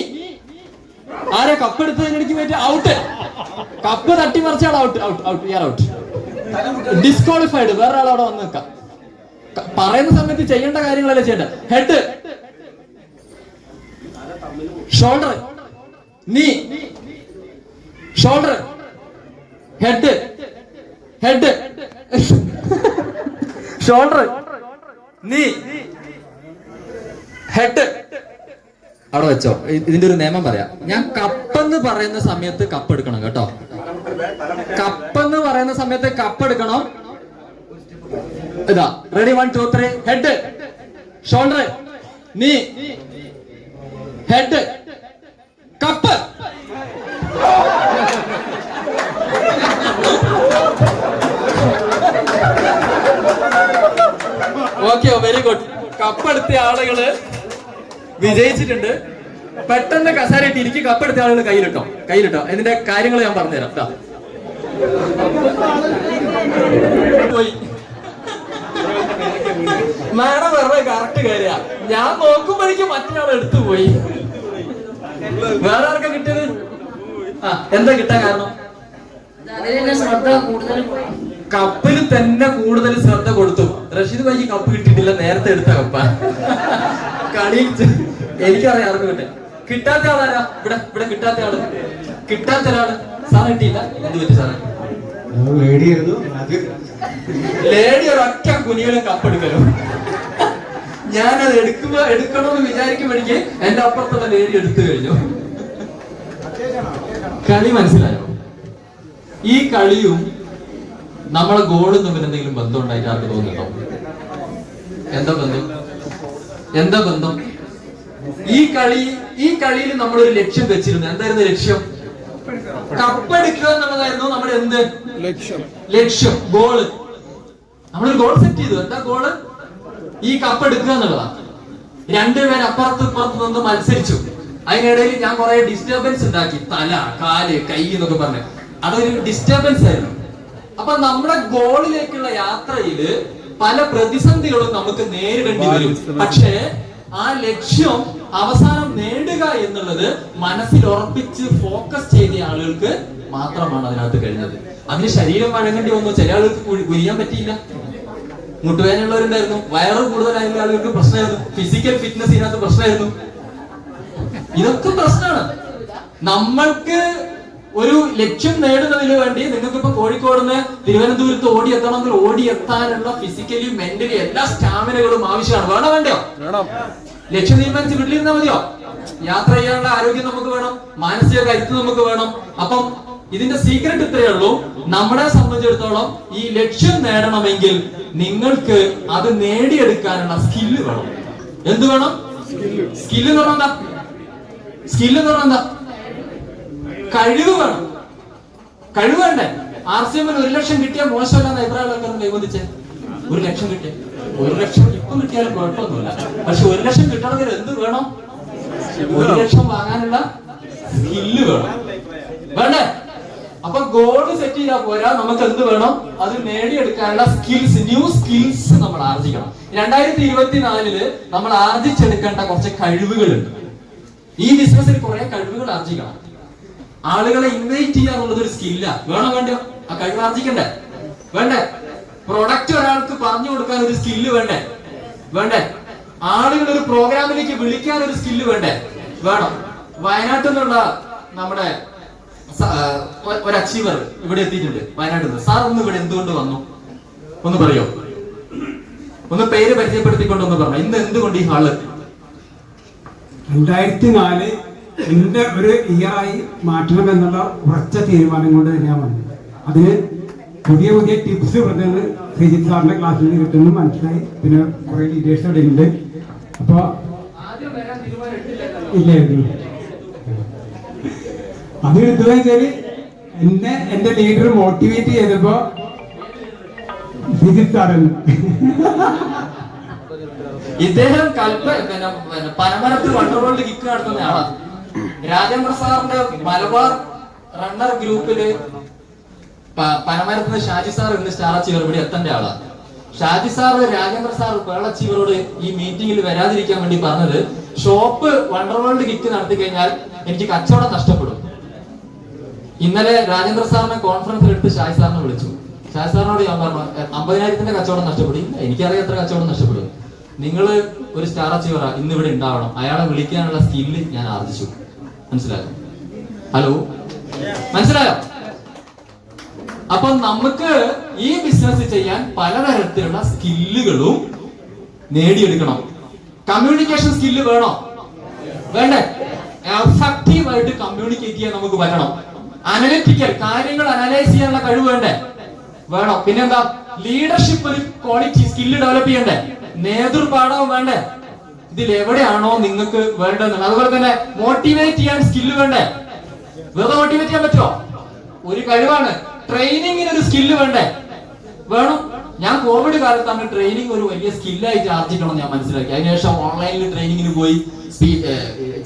ആരെ കപ്പെടുത്തതിനിടയ്ക്ക് പറ്റി ഔട്ട്. കപ്പ് തട്ടി മറിച്ചാൽ ഔട്ട്. ഡിസ്ക്വാളിഫൈഡ്. വേറെ ആളവിടെ വന്ന് നിൽക്കാം. പറയുന്ന സമയത്ത് ചെയ്യേണ്ട കാര്യങ്ങളല്ലേ ചെയ്യേണ്ടത്. ഹെഡ് ഷോൾഡർ നീ. Shoulder head shoulder knee head. അവിടെ വെച്ചോ. ഇതിന്റെ ഒരു നിയമം പറയാം. ഞാൻ കപ്പെന്ന് പറയുന്ന സമയത്ത് കപ്പ് എടുക്കണം കേട്ടോ. കപ്പെന്ന് പറയുന്ന സമയത്ത് കപ്പ് എടുക്കണം. ഇതാ ready 1 2 3. Head shoulder knee head cup. Okay, very good. കപ്പെടുത്ത ആളുകള് വിജയിച്ചിട്ടുണ്ട്. പെട്ടെന്ന് കസാരയിട്ട് ഇരിക്കും. കപ്പെടുത്ത ആളുകൾ കയ്യിലിട്ടോ. ഇതിന്റെ കാര്യങ്ങൾ ഞാൻ പറഞ്ഞുതരാം. പോയി മാഡം വെറുതെ കറക്റ്റ് കാര്യ. ഞാൻ നോക്കുമ്പോഴേക്കും മറ്റൊരാൾ എടുത്തു പോയി. വേറെ ആർക്കാ കിട്ടിയത്? എന്താ കിട്ടാൻ കാരണം? ശ്രദ്ധ കൂടുതൽ കപ്പിൽ തന്നെ കൂടുതൽ ശ്രദ്ധ കൊടുത്തു. റഷീദ് ഭായിക്ക് കപ്പ് കിട്ടിയിട്ടില്ല, നേരത്തെ എടുത്ത കപ്പ. കളി എനിക്കറിയാം ആർക്ക് കിട്ടെ. കിട്ടാത്ത ആളാരാ? ഇവിടെ കിട്ടാത്ത ആള്, കിട്ടാത്ത ഒരാള്. സാറ് കിട്ടിയില്ല, എന്ത് പറ്റി സാറേ? ലേഡി ഒരൊറ്റ കുനികളും കപ്പെടുക്കലും. ഞാനത് എടുക്കണമെന്ന് വിചാരിക്കുമ്പോഴേക്ക് എന്റെ അപ്പുറത്തുള്ള ലേഡി എടുത്തു കഴിഞ്ഞു. കളി മനസ്സിലായോ? ഈ കളിയും നമ്മളെ ഗോളും തമ്മിൽ എന്തെങ്കിലും ബന്ധം ഉണ്ടായിട്ട് ആർക്ക് തോന്നുന്നുണ്ടോ? എന്താ ബന്ധം? ഈ കളിയിൽ നമ്മളൊരു ലക്ഷ്യം വെച്ചിരുന്നു. എന്തായിരുന്നു ലക്ഷ്യം? കപ്പെടുക്കുക എന്നുള്ളതായിരുന്നു നമ്മുടെ എന്ത് ലക്ഷ്യം? ഗോള്. നമ്മളൊരു ഗോൾ സെറ്റ് ചെയ്തു. എന്താ ഗോള്? ഈ കപ്പെടുക്കുക എന്നുള്ളതാണ്. രണ്ടുപേർ അപ്പുറത്ത് ഇപ്പുറത്ത് നിന്ന് മത്സരിച്ചു. അതിനിടയിൽ ഞാൻ കുറെ ഡിസ്റ്റർബൻസ് ഉണ്ടാക്കി. തല, കാല്, കൈ എന്നൊക്കെ പറഞ്ഞു. അതൊരു ഡിസ്റ്റർബൻസ് ആയിരുന്നു. അപ്പൊ നമ്മുടെ ഗോളിലേക്കുള്ള യാത്രയില് പല പ്രതിസന്ധികളും നമുക്ക് നേരിടേണ്ടി വരും. പക്ഷേ ആ ലക്ഷ്യം അവസാനം നേടുക എന്നുള്ളത് മനസ്സിൽ ഉറപ്പിച്ച് ഫോക്കസ് ചെയ്ത ആളുകൾക്ക് മാത്രമാണ് അതിനകത്ത് കഴിഞ്ഞത്. അതിന് ശരീരം വഴങ്ങേണ്ടി വന്നു. ചില ആളുകൾക്ക് കുനിയാൻ പറ്റിയില്ല, മുട്ടുവേദനയുള്ളവരുണ്ടായിരുന്നു, വയറ് കൂടുതലായുള്ള ആളുകൾക്ക് പ്രശ്നമായിരുന്നു, ഫിസിക്കൽ ഫിറ്റ്നസ് ഇതിനകത്ത് പ്രശ്നമായിരുന്നു. ഇതൊക്കെ പ്രശ്നമാണ്. നമ്മൾക്ക് ഒരു ലക്ഷ്യം നേടുന്നതിന് വേണ്ടി നിങ്ങൾക്ക് ഇപ്പൊ കോഴിക്കോട് നിന്ന് തിരുവനന്തപുരത്ത് ഓടിയെത്തണമെങ്കിൽ ഓടിയെത്താനുള്ള ഫിസിക്കലി മെന്റലി എല്ലാ സ്റ്റാമിനകളും ആവശ്യമാണ്. വേണോ വേണ്ടയോ? ലക്ഷ്യം തീരുമാനിച്ച് വീട്ടിലിരുന്നാൽ മതിയോ? യാത്ര ചെയ്യാനുള്ള ആരോഗ്യം നമുക്ക് വേണം, മാനസിക കരുത്ത് നമുക്ക് വേണം. അപ്പം ഇതിന്റെ സീക്രട്ട് ഇത്രയേ ഉള്ളൂ. നമ്മളെ സംബന്ധിച്ചിടത്തോളം ഈ ലക്ഷ്യം നേടണമെങ്കിൽ നിങ്ങൾക്ക് അത് നേടിയെടുക്കാനുള്ള സ്കില്ല് വേണം. എന്ത് വേണം? സ്കില്ല് എന്ന് പറഞ്ഞാൽ എന്താ? സ്കില്ല് എന്ന് പറഞ്ഞാൽ എന്താ? കഴിവ് വേണം. കഴിവ് വേണ്ടേ? RCM 1 ലക്ഷം കിട്ടിയാൽ മോശമല്ലാന്ന് അഭിപ്രായം കൈവന്നിച്ചേ. 1 ലക്ഷം കിട്ടിയ 1 ലക്ഷം ഇപ്പം കിട്ടിയാലും കുഴപ്പമൊന്നുമില്ല. പക്ഷെ 1 ലക്ഷം കിട്ടണമെങ്കിൽ എന്ത് വേണം? 1 ലക്ഷം വാങ്ങാനുള്ള സ്കില്ല് വേണം. വേണ്ടേ? അപ്പൊ ഗോൾ സെറ്റ് ചെയ്താൽ പോരാ, നമുക്ക് എന്ത് വേണം? അത് നേടിയെടുക്കാനുള്ള സ്കിൽസ്, ന്യൂ സ്കിൽസ് നമ്മൾ ആർജിക്കണം. 2024 നമ്മൾ ആർജിച്ചെടുക്കേണ്ട കുറച്ച് കഴിവുകളുണ്ട്. ഈ ബിസിനസ്സിൽ കുറെ കഴിവുകൾ ആർജിക്കണം. ആളുകളെ ഇൻവൈറ്റ് ചെയ്യാന്നുള്ളത് ഒരു സ്കില്ല. വേണോ വേണ്ടയോ? ആ കഴിവ് ആർജിക്കണ്ടേ? വേണ്ടേ? പ്രൊഡക്റ്റ് ഒരാൾക്ക് പറഞ്ഞു കൊടുക്കാൻ ഒരു സ്കില്ല് വേണ്ടേ? വേണ്ടേ? ആളുകൾ ഒരു പ്രോഗ്രാമിലേക്ക് വിളിക്കാൻ ഒരു സ്കില്ല് വേണ്ടേ? വേണം. വയനാട്ടിൽ നിന്നുള്ള നമ്മുടെ ഒരു അച്ചീവർ ഇവിടെ എത്തിയിട്ടുണ്ട്. വയനാട്ടിൽ നിന്ന്. സാർ ഒന്ന് ഇവിടെ എന്തുകൊണ്ട് വന്നു? ഒന്ന് പറയോ? ഒന്ന് പേര് പരിചയപ്പെടുത്തിക്കൊണ്ടൊന്ന് പറഞ്ഞു. ഇന്ന് എന്തുകൊണ്ട് ഈ ഹാള്? 2004 എന്റെ ഒരു ഇയറായി മാറ്റണം എന്നുള്ള ഉറച്ച തീരുമാനം കൊണ്ട് തന്നെയാണ് വന്നത്. അതിന് പുതിയ പുതിയ ടിപ്സ് പറഞ്ഞത് ശ്രീജിത്ത് സാറിന്റെ ക്ലാസ്സിൽ നിന്ന് കിട്ടുന്നു മനസ്സിലായി. പിന്നെ കുറെ ഡീറ്റെയിൽസ് അവിടെ ഉണ്ട്. അപ്പൊ ഇല്ലായിരുന്നു. അത് എടുത്തതെന്ന് വെച്ചാല് എന്റെ ലീഡർ മോട്ടിവേറ്റ് ചെയ്തപ്പോ ശ്രീജിത്ത് സാറെന്ന് ഇദ്ദേഹം പനമരത്ത് വണ്ടർവേൾഡ് കിക്ക് നടത്തുന്ന ആളാണ്. രാജേന്ദ്ര സാറിന്റെ മലബാർ റണ്ണർ ഗ്രൂപ്പില് പനമരത്ത് നിന്ന് ഷാജി സാർ ഇന്ന് സ്റ്റാർ അച്ചീവർ ഇവിടെ എത്തേണ്ട ആളാണ്. Shaji sir Rajendra sir world അച്ചീവറോട് ഈ മീറ്റിംഗിൽ വരാതിരിക്കാൻ വേണ്ടി പറഞ്ഞത്, ഷോപ്പ് വണ്ടർവേൾഡ് കിക്ക് നടത്തി കഴിഞ്ഞാൽ എനിക്ക് കച്ചവടം നഷ്ടപ്പെടും. ഇന്നലെ രാജേന്ദ്ര സാറിനെ കോൺഫറൻസിൽ എടുത്ത് ഷാജി സാറിനെ വിളിച്ചു. ഷാജി സാറിനോട് ഞാൻ പറഞ്ഞു 50,000 കച്ചവടം നഷ്ടപ്പെടും. എനിക്കറിയാം എത്ര കച്ചവടം നഷ്ടപ്പെടും. നിങ്ങൾ ഒരു സ്റ്റാർ അച്ചീവറാ, ഇന്ന് ഇവിടെ ഉണ്ടാവണം. അയാളെ വിളിക്കാനുള്ള സ്കില്ല് ഞാൻ ആർജിച്ചു. മനസ്സിലായോ? ഹലോ, മനസ്സിലായോ? അപ്പൊ നമുക്ക് ഈ ബിസിനസ് ചെയ്യാൻ പലതരത്തിലുള്ള സ്കില്ലുകളും നേടിയെടുക്കണം. കമ്മ്യൂണിക്കേഷൻ സ്കില്ല് വേണോ? വേണ്ടേ? എഫക്റ്റീവായിട്ട് കമ്മ്യൂണിക്കേറ്റ് ചെയ്യാൻ നമുക്ക് പറ്റണം. അനലിറ്റിക്കൽ കാര്യങ്ങൾ അനലൈസ് ചെയ്യാനുള്ള കഴിവ് വേണ്ടേ? വേണം. പിന്നെന്താ? ലീഡർഷിപ്പ് ഒരു ക്വാളിറ്റി സ്കില്ല് ഡെവലപ്പ് ചെയ്യണ്ടേ? നേതൃപാഠവും വേണ്ടേ? ഇതിൽ എവിടെയാണോ നിങ്ങൾക്ക് വേണ്ടതെന്നുള്ളത്. അതുപോലെ തന്നെ മോട്ടിവേറ്റ് ചെയ്യാൻ സ്കില്ല് വേണ്ടേ? വെറുതെ മോട്ടിവേറ്റ് ചെയ്യാൻ പറ്റുമോ? ഒരു കഴിവാണ്. ട്രെയിനിങ്ങിന് ഒരു സ്കില്ല് വേണ്ടേ? വേണം. ഞാൻ കോവിഡ് കാലത്താണ് ട്രെയിനിങ് ഒരു വലിയ സ്കില്ലായിട്ട് ആർജിക്കണം ഞാൻ മനസ്സിലാക്കി. അതിനുശേഷം ഓൺലൈനിൽ ട്രെയിനിങ്ങിന് പോയി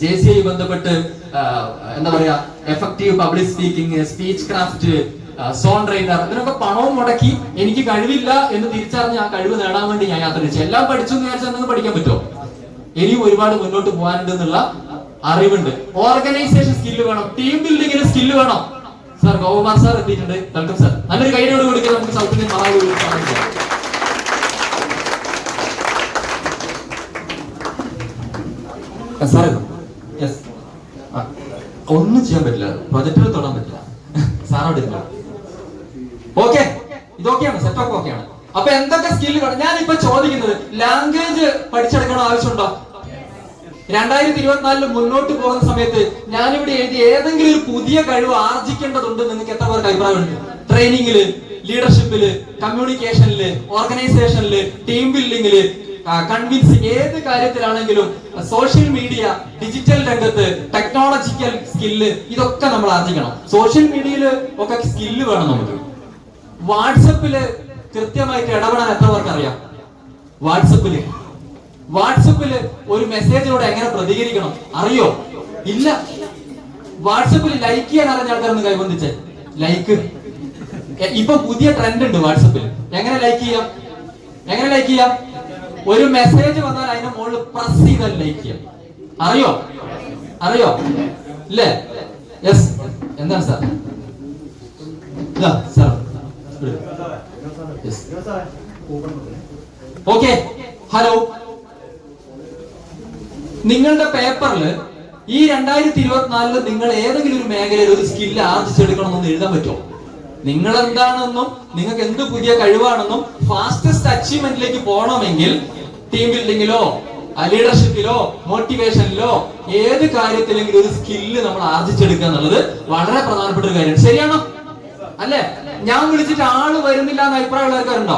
JCI ബന്ധപ്പെട്ട് എന്താ പറയാ, effective public speaking, speech craft, zone trainer, ഇതിനൊക്കെ പണവും മുടക്കി എനിക്ക് കഴിവില്ല എന്ന് തിരിച്ചറിഞ്ഞ് ആ കഴിവ് നേടാൻ വേണ്ടി ഞാൻ യാത്ര ചെയ്തു. എല്ലാം പഠിച്ചു എന്ന് വിചാരിച്ചാൽ നിങ്ങൾക്ക് പഠിക്കാൻ പറ്റുമോ? ഇനിയും ഒരുപാട് മുന്നോട്ട് പോകാനുണ്ട് എന്നുള്ള അറിവുണ്ട്, ഓർഗനൈസേഷൻ സ്കില്ല് വേണം, ടീം ബിൽഡിങ്ങിന് സ്കില്ല് വേണം. സാർ ഗോകുമാർ സാർ എത്തിയിട്ടുണ്ട്. Welcome sir. നല്ലൊരു കൈയോട് കൊടുക്കുക നമുക്ക് സൗത്ത് ഇന്ത്യൻ മഹാഗുരു. സാറേ യെസ്, ഒന്നും ചെയ്യാൻ പറ്റില്ല, പ്രൊജക്റ്റിൽ തൊടാൻ പറ്റില്ല, സാറോട് ഇല്ല. ഓക്കെ, ഇതൊക്കെയാണ് സെറ്റപ്പ് ഓക്കെയാണ്. അപ്പൊ എന്തൊക്കെ സ്കില്ല് വേണം? ഞാനിപ്പോ ചോദിക്കുന്നത്, ലാംഗ്വേജ് പഠിച്ചെടുക്കണോ ആവശ്യമുണ്ടോ? 2024 മുന്നോട്ട് പോകുന്ന സമയത്ത് ഞാനിവിടെ എഴുതി ഏതെങ്കിലും ഒരു പുതിയ കഴിവ് ആർജിക്കേണ്ടതുണ്ട് നിങ്ങൾക്ക് എത്ര പേർക്ക് അഭിപ്രായമുണ്ട്? ട്രെയിനിങ്ങില്, ലീഡർഷിപ്പില്, കമ്മ്യൂണിക്കേഷനില്, ഓർഗനൈസേഷനില്, ടീം ബിൽഡിങ്ങില്, കൺവിൻസിങ്, ഏത് കാര്യത്തിലാണെങ്കിലും, സോഷ്യൽ മീഡിയ, ഡിജിറ്റൽ രംഗത്ത്, ടെക്നോളജിക്കൽ സ്കില്ല്, ഇതൊക്കെ നമ്മൾ ആർജിക്കണം. സോഷ്യൽ മീഡിയയില് ഒക്കെ സ്കില്ല് വേണം നമുക്ക്. വാട്സപ്പില് കൃത്യമായിട്ട് ഇടപെടാൻ എത്ര പേർക്ക് അറിയാം? വാട്സപ്പില് ഒരു മെസ്സേജിലൂടെ എങ്ങനെ പ്രതികരിക്കണം അറിയോ? ഇല്ല. വാട്സപ്പിൽ ലൈക്ക് ചെയ്യാൻ അറിഞ്ഞ ആൾക്കാരൊന്ന് കൈബന്ധിച്ചേ. ലൈക്ക് ഇപ്പൊ പുതിയ ട്രെൻഡ് ഉണ്ട് വാട്സപ്പിൽ. എങ്ങനെ ലൈക്ക് ചെയ്യാം? ഒരു മെസ്സേജ് വന്നാൽ അതിന്റെ മുകളിൽ പ്രസ് ചെയ്താൽ ലൈക്ക് ചെയ്യാം. അറിയോ ഇല്ലേ? യെസ്, എന്താണ് സാർ? Sir okay. ഹലോ, നിങ്ങളുടെ പേപ്പറിൽ ഈ 2024 നിങ്ങൾ ഏതെങ്കിലും ഒരു മേഖലയിൽ ഒരു സ്കില്ല് ആർജിച്ചെടുക്കണമെന്ന് എഴുതാൻ പറ്റുമോ? നിങ്ങൾ എന്താണെന്നും നിങ്ങൾക്ക് എന്ത് പുതിയ കഴിവാണെന്നും ഫാസ്റ്റസ്റ്റ് അച്ചീവ്മെന്റിലേക്ക് പോകണമെങ്കിൽ ടീം ബിൽഡിങ്ങിലോ, ലീഡർഷിപ്പിലോ, മോട്ടിവേഷനിലോ, ഏത് കാര്യത്തിലെങ്കിലും ഒരു സ്കില്ല് നമ്മൾ ആർജിച്ചെടുക്കുക എന്നുള്ളത് വളരെ പ്രധാനപ്പെട്ട ഒരു കാര്യമാണ്. ശരിയാണോ? അല്ലേ? ഞാൻ വിളിച്ചിട്ട് ആള് വരുന്നില്ല എന്ന അഭിപ്രായമുള്ള ആൾക്കാരുണ്ടോ?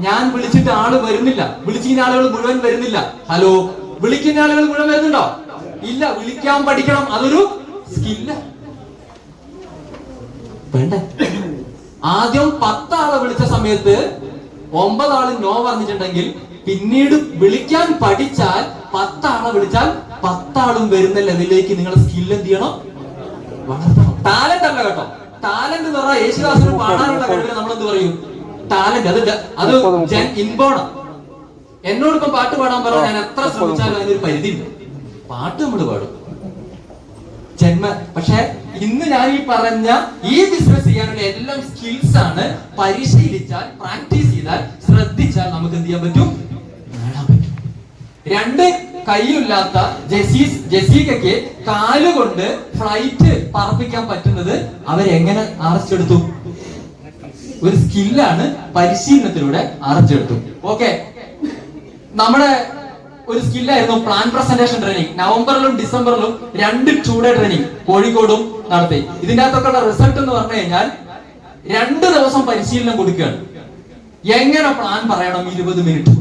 ഞാൻ വിളിച്ചിട്ട് ആള് വരുന്നില്ല, വിളിച്ചിരുന്ന ആളുകൾ മുഴുവൻ വരുന്നില്ല. ഹലോ, വിളിക്കുന്ന ആളുകൾ മുഴുവൻ വരുന്നുണ്ടോ? ഇല്ല. വിളിക്കാൻ പഠിക്കണം, അതൊരു സ്കില്ല. വേണ്ടേ? ആദ്യം 10 ആളെ വിളിച്ച സമയത്ത് 9 ആള് നോ പറഞ്ഞിട്ടുണ്ടെങ്കിൽ പിന്നീട് വിളിക്കാൻ പഠിച്ചാൽ 10 ആളെ വിളിച്ചാൽ 10 ആളും വരുന്ന ലെവലിലേക്ക് നിങ്ങളുടെ സ്കിൽ എന്ത് ചെയ്യണം? വളർത്തണം. ടാലന്റ് അല്ല കേട്ടോ. ടാലന്റ് എന്ന് പറഞ്ഞാൽ യേശുദാസിന് പാടാനുള്ള കഴിവിന് നമ്മൾ എന്ത് പറയും? ടാലന്റ്. അത് ഇൻബോണ. എന്നോടിപ്പം പാട്ട് പാടാൻ പറഞ്ഞാൽ ഞാൻ എത്ര ശ്രമിച്ചാലും അതിനൊരു പരിധി ഉണ്ട്. പാട്ട് നമ്മൾ പാടും പക്ഷെ ഇന്ന് ഞാൻ ഈ പറഞ്ഞ ഈ ബിസിനസ് ചെയ്യാനുള്ള എല്ലാം സ്കിൽസ് ആണ്. പരിശീലിച്ചാൽ, പ്രാക്ടീസ് ചെയ്താൽ, ശ്രദ്ധിച്ചാൽ നമുക്ക് എന്ത് ചെയ്യാൻ പറ്റും? നേടാൻ പറ്റും. 2 കൈയില്ലാത്ത ജെസീകയ്ക്ക് കാലുകൊണ്ട് ഫ്ലൈറ്റ് പറപ്പിക്കാൻ പറ്റുന്നത് അവരെങ്ങനെ ആർജിച്ചെടുത്തു? ഒരു സ്കില്ലാണ്, പരിശീലനത്തിലൂടെ ആർജിച്ചെടുത്തു. ഓക്കെ, നമ്മുടെ ഒരു സ്കില്ലായിരുന്നു പ്ലാൻ പ്രസന്റേഷൻ ട്രെയിനിങ്. നവംബറിലും ഡിസംബറിലും 2 2-ഡേ ട്രെയിനിങ് കോഴിക്കോടും നടത്തി. ഇതിന്റെ അകത്തൊക്കെയുള്ള റിസൾട്ട് എന്ന് പറഞ്ഞു കഴിഞ്ഞാൽ 2 ദിവസം പരിശീലനം കൊടുക്കുകയാണ്. എങ്ങനെ പ്ലാൻ പറയണം 20 മിനിറ്റ്.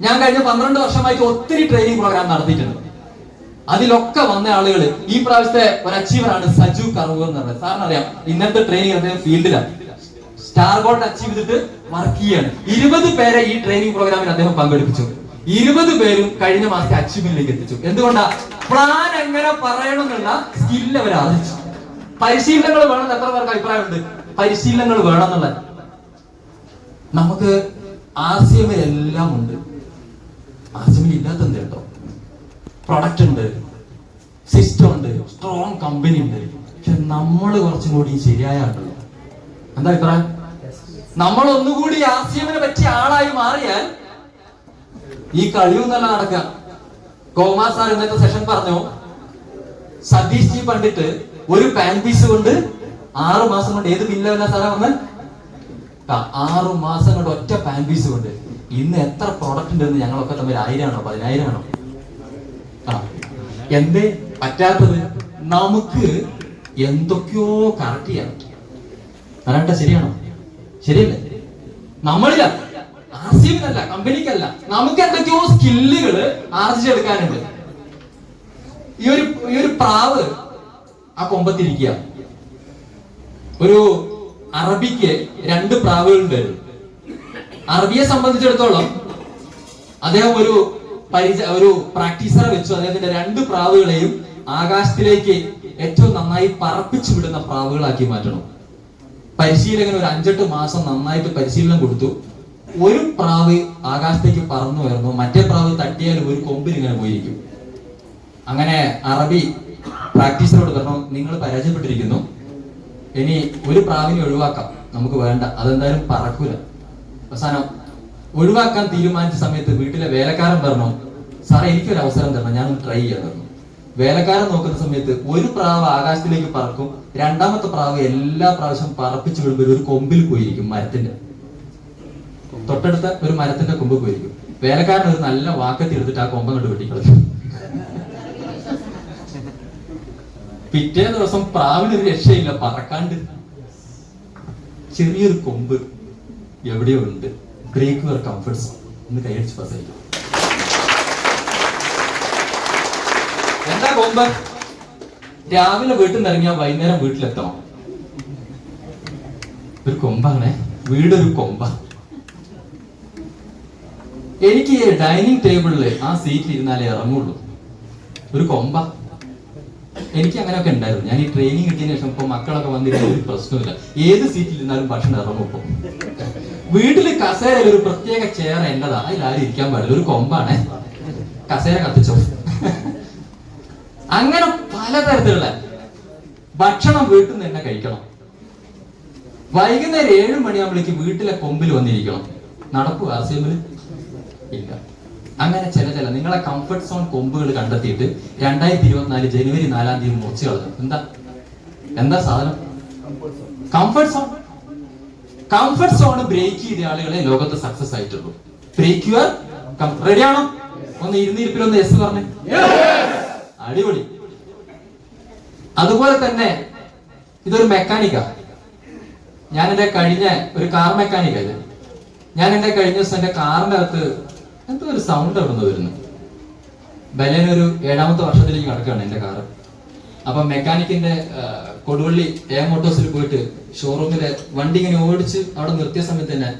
ഞാൻ കഴിഞ്ഞ 12 വർഷമായിട്ട് ഒത്തിരി ട്രെയിനിങ് പ്രോഗ്രാം നടത്തിയിട്ടുണ്ട്. അതിലൊക്കെ വന്ന ആളുകൾ ഈ പ്രാവശ്യത്തെ ഒരു അച്ചീവറാണ് സജു കറൂർ എന്ന് പറയുന്നത്. സാറിന് അറിയാം, ഇന്നത്തെ ട്രെയിനിങ് അദ്ദേഹം ഫീൽഡിലാണ്, സ്റ്റാർ ഗോൾഡ് അച്ചീവ് ചെയ്തിട്ട് വർക്ക് ചെയ്യാണ്. 20 പേരെ ഈ ട്രെയിനിങ് പ്രോഗ്രാമിൽ അദ്ദേഹം പങ്കെടുപ്പിച്ചു. 20 പേരും കഴിഞ്ഞ മാസത്തെ അച്ചീവ്മെന്റിലേക്ക് എത്തിച്ചു. എന്തുകൊണ്ടാ? പ്ലാൻ എങ്ങനെ പറയണം എന്നുള്ള സ്കില്ല് അവർ ആർജിച്ചു. പരിശീലനങ്ങൾ വേണം. എത്ര പേർക്ക് അഭിപ്രായമുണ്ട് പരിശീലനങ്ങൾ വേണം എന്നുള്ളത്? നമുക്ക് ആർസിഎമ്മിൽ എല്ലാം ഉണ്ട്. ആർസിഎമ്മിൽ ഇല്ലാത്ത എന്ത് കേട്ടോ? പ്രൊഡക്റ്റ് ഉണ്ട്, സിസ്റ്റം ഉണ്ട്, സ്ട്രോങ് കമ്പനി ഉണ്ട്. പക്ഷെ നമ്മൾ കുറച്ചും കൂടി ശരിയായ ആളുണ്ടല്ലോ. എന്താ അഭിപ്രായം? നമ്മൾ ഒന്നുകൂടി ആർസിഎമ്മിനെ പറ്റിയ ആളായി മാറിയാൽ ഈ കഴിവൊന്നല്ല നടക്കുക. ഗോകുമാർ സാർ ഇന്നത്തെ സെഷൻ പറഞ്ഞു, സതീഷ് ജി പണ്ഡിറ്റ് ഒരു പാൻ പീസ് കൊണ്ട് 6 മാസം കൊണ്ട്, ഏത് ബില്ലല്ല സാറാ പറഞ്ഞാൽ 6 മാസം കൊണ്ട് ഒറ്റ പാൻ പീസ് കൊണ്ട് ഇന്ന് എത്ര പ്രോഡക്റ്റ് ഉണ്ടെന്ന് ഞങ്ങളൊക്കെ തമ്മിൽ 1000 ആണോ 10000 ആണോ? എന്തേ പറ്റാത്തത്? നമുക്ക് എന്തൊക്കെയോ കറക്റ്റ് ചെയ്യാൻ പറ്റും. അല്ലാണ്ട് ശരിയാണോ? ശരിയല്ലേ? നമ്മളില്ല, ആർസിഎമ്മിനല്ല, കമ്പനിക്കല്ല, നമുക്ക് എന്തൊക്കെയോ സ്കില്ലുകള് ആർജിച്ചെടുക്കാനുണ്ട്. ഈ ഒരു പ്രാവ് ആ കൊമ്പത്തിരിക്കുക. ഒരു അറബിക്ക് 2 പ്രാവുകളുണ്ടായിരുന്നു. അറബിയെ സംബന്ധിച്ചിടത്തോളം അദ്ദേഹം ഒരു പ്രാക്ടീസറെ വെച്ചു. അദ്ദേഹത്തിന്റെ 2 പ്രാവുകളെയും ആകാശത്തിലേക്ക് ഏറ്റവും നന്നായി പറപ്പിച്ചു വിടുന്ന പ്രാവുകളാക്കി മാറ്റണം. പരിശീലകൻ ഒരു 5-8 മാസം നന്നായിട്ട് പരിശീലനം കൊടുത്തു. ഒരു പ്രാവ് ആകാശത്തേക്ക് പറന്നു വരുന്നു, മറ്റേ പ്രാവ് തട്ടിയാലും ഒരു കൊമ്പിൽ ഇങ്ങനെ പോയിരിക്കും. അങ്ങനെ അറബി പ്രാക്ടീസറോട് പറഞ്ഞു, നിങ്ങൾ പരാജയപ്പെട്ടിരിക്കുന്നു, ഇനി ഒരു പ്രാവിനെ ഒഴിവാക്കാം, നമുക്ക് വേണ്ട, അതെന്തായാലും പറക്കൂല. അവസാനം ഒഴിവാക്കാൻ തീരുമാനിച്ച സമയത്ത് വീട്ടിലെ വേലക്കാരൻ പറഞ്ഞു, സാറേ എനിക്കൊരു അവസരം തരണം, ഞാനൊന്ന് ട്രൈ ചെയ്യാൻ പറഞ്ഞു. വേലക്കാരൻ നോക്കുന്ന സമയത്ത് ഒരു പ്രാവ് ആകാശത്തിലേക്ക് പറക്കും, രണ്ടാമത്തെ പ്രാവ് എല്ലാ പ്രാവശ്യം പറപ്പിച്ചു വിടുമ്പോൾ ഒരു കൊമ്പിൽ പോയിരിക്കും, മരത്തിന്റെ തൊട്ടടുത്ത ഒരു മരത്തിന്റെ കൊമ്പ് പോയിരിക്കും. വേലക്കാരൻ ഒരു നല്ല വാക്കത്തി എടുത്തിട്ട് ആ കൊമ്പം കൊണ്ട് വെട്ടിക്കളഞ്ഞു. പിറ്റേ ദിവസം പ്രാവിനൊരു രക്ഷയില്ല, പറക്കാണ്ട് ചെറിയൊരു കൊമ്പ് എവിടെയോ ഉണ്ട്. ബ്രേക്ക് യുവർ കംഫർട്ട്സ് എന്ന് കൈയടിച്ച് പാസ്സായിരിക്കും. എന്താ കൊമ്പ്? രാവിലെ വീട്ടിൽ നിന്ന് ഇറങ്ങിയാൽ വൈകുന്നേരം വീട്ടിലെത്തണം. ഒരു കൊമ്പാണേ, വീടൊരു കൊമ്പ. എനിക്ക് ഡൈനിങ് ടേബിളില് ആ സീറ്റിൽ ഇരുന്നാലേ ഇറങ്ങുള്ളൂ, ഒരു കൊമ്പ. എനിക്ക് അങ്ങനെയൊക്കെ ഉണ്ടായിരുന്നു. ഞാൻ ഈ ട്രെയിനിങ് കിട്ടിയതിനു ശേഷം ഇപ്പൊ മക്കളൊക്കെ വന്നിരുന്ന ഒരു പ്രശ്നമില്ല, ഏത് സീറ്റിൽ ഇരുന്നാലും ഭക്ഷണം ഇറങ്ങും. ഇപ്പൊ വീട്ടില് കസേരയിൽ ഒരു പ്രത്യേക ചെയർ എന്റേതാ, അതിലാരും ഇരിക്കാൻ പാടില്ല, ഒരു കൊമ്പാണ്, കസേര കത്തിച്ചോ. അങ്ങനെ പലതരത്തിലുള്ള ഭക്ഷണം വീട്ടിൽ നിന്ന് തന്നെ കഴിക്കണം. വൈകുന്നേരം 7 മണിയാകുമ്പോഴേക്ക് വീട്ടിലെ കൊമ്പിൽ വന്നിരിക്കണം. നടക്കൂ ആർസിഎമ്മിൽ ഇല്ല. അങ്ങനെ ചില നിങ്ങളെ കംഫർട്ട് സോൺ കൊമ്പുകൾ കണ്ടെത്തിയിട്ട് 2024 ജനുവരി 4 മുറിച്ചു കളഞ്ഞു. എന്താ സാധനം? Comfort zone. Comfort zone break ചെയ്ത ആളുകളെ ലോകത്ത് സക്സസ് ആയിട്ടുള്ളൂ. ബ്രേക്ക് യുവർ റെഡിയാണോ? ഒന്ന് ഇരുന്നിരിപ്പിലൊന്ന് യെസ് പറഞ്ഞേ. അടിപൊളി. അതുപോലെ തന്നെ ഇതൊരു മെക്കാനിക്കാ. ഞാൻ എന്റെ കഴിഞ്ഞ ഒരു കാർ മെക്കാനിക്കാ ഇത്. ഞാൻ എന്റെ കഴിഞ്ഞ ദിവസം എന്റെ കാറിന്റെ അകത്ത് എന്തോ ഒരു സൗണ്ട് അവിടെ നിന്ന് വരുന്നു. ബലേനൊരു 7ാമത്തെ വർഷത്തിലേക്ക് കിടക്കുകയാണ് എന്റെ കാറ്. അപ്പൊ മെക്കാനിക്കിന്റെ കൊടുവള്ളി എ മോട്ടോഴ്സിൽ പോയിട്ട് ഷോറൂമിലെ വണ്ടി ഇങ്ങനെ ഓടിച്ച് അവിടെ നിർത്തിയ സമയത്ത് തന്നെ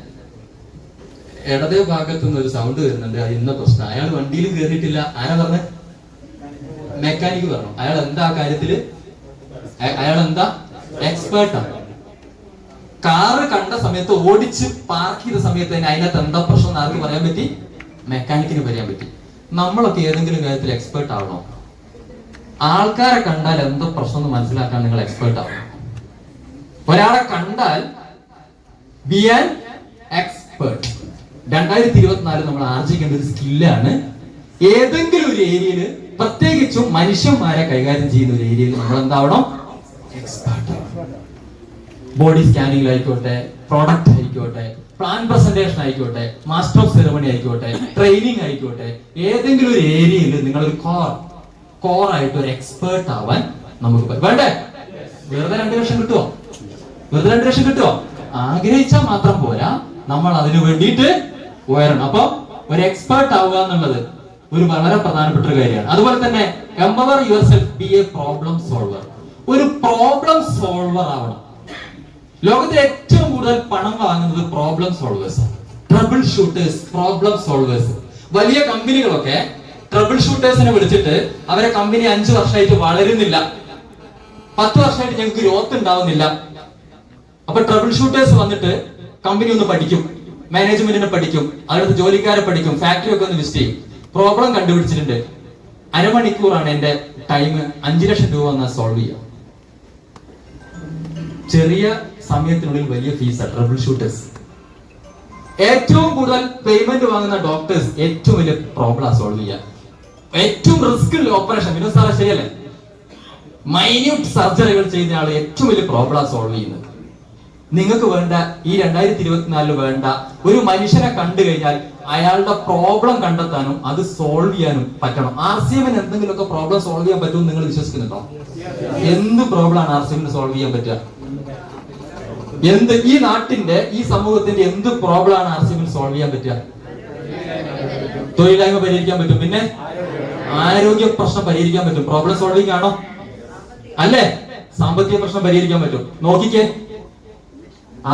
ഇടതേ ഭാഗത്തു നിന്ന് ഒരു സൗണ്ട് വരുന്നുണ്ട്. ഇന്ന പ്രശ്നം. അയാൾ വണ്ടിയിലും കയറിയിട്ടില്ല. ആരാ പറഞ്ഞ? മെക്കാനിക്ക് പറഞ്ഞു. അയാൾ എന്താ ആ കാര്യത്തില്, അയാൾ എന്താ എക്സ്പേർട്ടാണ്. കാറ് കണ്ട സമയത്ത് ഓടിച്ച് പാർക്ക് ചെയ്ത സമയത്ത് തന്നെ അതിനകത്ത് എന്താ പ്രശ്നം ആർക്ക് പറയാൻ പറ്റി? മെക്കാനിക്കിന് പറയാൻ പറ്റി. നമ്മളൊക്കെ ഏതെങ്കിലും കാര്യത്തിൽ എക്സ്പേർട്ട് ആവണോ? ആൾക്കാരെ കണ്ടാൽ എന്തോ പ്രശ്നം എന്ന് മനസ്സിലാക്കാൻ നിങ്ങൾ എക്സ്പേർട്ട് ആവണം. ഒരാളെ കണ്ടാൽ ബി ആൻ എക്സ്പേർട്ട്. 2024 നമ്മൾ ആർജിക്കേണ്ട ഒരു സ്കില്ലാണ്. ഏതെങ്കിലും ഒരു ഏരിയയിൽ, പ്രത്യേകിച്ചും മനുഷ്യന്മാരെ കൈകാര്യം ചെയ്യുന്ന ഒരു ഏരിയയിൽ നമ്മൾ എന്താവണം? എക്സ്പേർട്ട്. ബോഡി സ്കാനിംഗ് ആയിക്കോട്ടെ, പ്രോഡക്റ്റ് ആയിക്കോട്ടെ, പ്ലാൻ പ്രസന്റേഷൻ ആയിക്കോട്ടെ, മാസ്റ്റർ ഓഫ് സെറമണി ആയിക്കോട്ടെ, ട്രെയിനിങ് ആയിക്കോട്ടെ, ഏതെങ്കിലും ഒരു ഏരിയയിൽ നിങ്ങളൊരു കോർ ആയിട്ട് ഒരു എക്സ്പേർട്ട് ആവാൻ നമുക്ക് വേണ്ടേ? വെറുതെ 2 ലക്ഷം കിട്ടുമോ? വെറുതെ 2 ലക്ഷം കിട്ടുമോ? ആഗ്രഹിച്ചാൽ മാത്രം പോരാ, നമ്മൾ അതിനു വേണ്ടിയിട്ട് ഉയരണം. അപ്പൊ ഒരു എക്സ്പേർട്ട് ആവുക എന്നുള്ളത് ഒരു വളരെ പ്രധാനപ്പെട്ട ഒരു കാര്യമാണ്. അതുപോലെ തന്നെ empower your self, B A problem solver. ഒരു പ്രോബ്ലം സോൾവർ ആവണം. ലോകത്തിൽ ഏറ്റവും കൂടുതൽ പണം വാങ്ങുന്നത് problem solvers, trouble shooters, problem solvers. വലിയ കമ്പനികളൊക്കെ ട്രബിൾ ഷൂട്ടേഴ്സിനെ വിളിച്ചിട്ട് അവരെ കമ്പനി 5 വർഷമായിട്ട് വളരുന്നില്ല, 10 വർഷമായിട്ട് ഞങ്ങൾക്ക് ഗ്രോത്ത് ഉണ്ടാവുന്നില്ല. അപ്പൊ ട്രബിൾ ഷൂട്ടേഴ്സ് വന്നിട്ട് കമ്പനി ഒന്ന് പഠിക്കും, മാനേജ്മെന്റിനെ പഠിക്കും, അവിടുത്തെ ജോലിക്കാരെ പഠിക്കും, ഫാക്ടറി ഒക്കെ ഒന്ന് വിസിറ്റ് ചെയ്യും. പ്രോബ്ലം കണ്ടുപിടിച്ചിട്ടുണ്ട്, അരമണിക്കൂറാണ് എന്റെ ടൈം, 5 ലക്ഷം രൂപ എന്നാൽ സോൾവ് ചെയ്യാം. ചെറിയ സമയത്തിനുള്ളിൽ വലിയ ഫീസാണ് ട്രബിൾ ഷൂട്ടേഴ്സ്. ഏറ്റവും കൂടുതൽ പേയ്മെന്റ് വാങ്ങുന്ന ഡോക്ടേഴ്സ് ഏറ്റവും വലിയ പ്രോബ്ലം സോൾവ് ചെയ്യാൻ. ഏറ്റവും റിസ്ക് ഉള്ള ഓപ്പറേഷൻ, വിനോദ് സാറേ ശരിയല്ലേ? മൈന്യൂട്ട് സർജറികൾ ചെയ്യുന്ന ആള് ഏറ്റവും വലിയ പ്രോബ്ലം സോൾവ് ചെയ്യുന്നത്. നിങ്ങൾക്ക് വേണ്ട ഈ 2024 വേണ്ട ഒരു മനുഷ്യനെ കണ്ടു കഴിഞ്ഞാൽ അയാളുടെ പ്രോബ്ലം കണ്ടെത്താനും അത് സോൾവ് ചെയ്യാനും പറ്റണം. RCMന് എന്തെങ്കിലുമൊക്കെ പ്രോബ്ലം സോൾവ് ചെയ്യാൻ പറ്റുമെന്ന് നിങ്ങൾ വിശ്വസിക്കുന്നുണ്ടോ? എന്ത് പ്രോബ്ലമാണ് RCMന് സോൾവ് ചെയ്യാൻ പറ്റുക? ഈ നാട്ടിന്റെ, ഈ സമൂഹത്തിന്റെ എന്ത് പ്രോബ്ലമാണ് RCMന് സോൾവ് ചെയ്യാൻ പറ്റുക? തൊഴിലില്ലായ്മ പരിഹരിക്കാൻ പറ്റും, പിന്നെ ആരോഗ്യ പ്രശ്നം പരിഹരിക്കാൻ പറ്റും. പ്രോബ്ലം സോൾവിംഗ് ആണോ? അല്ലേ? സാമ്പത്തിക പ്രശ്നം പരിഹരിക്കാൻ പറ്റും. നോക്കിക്കേ,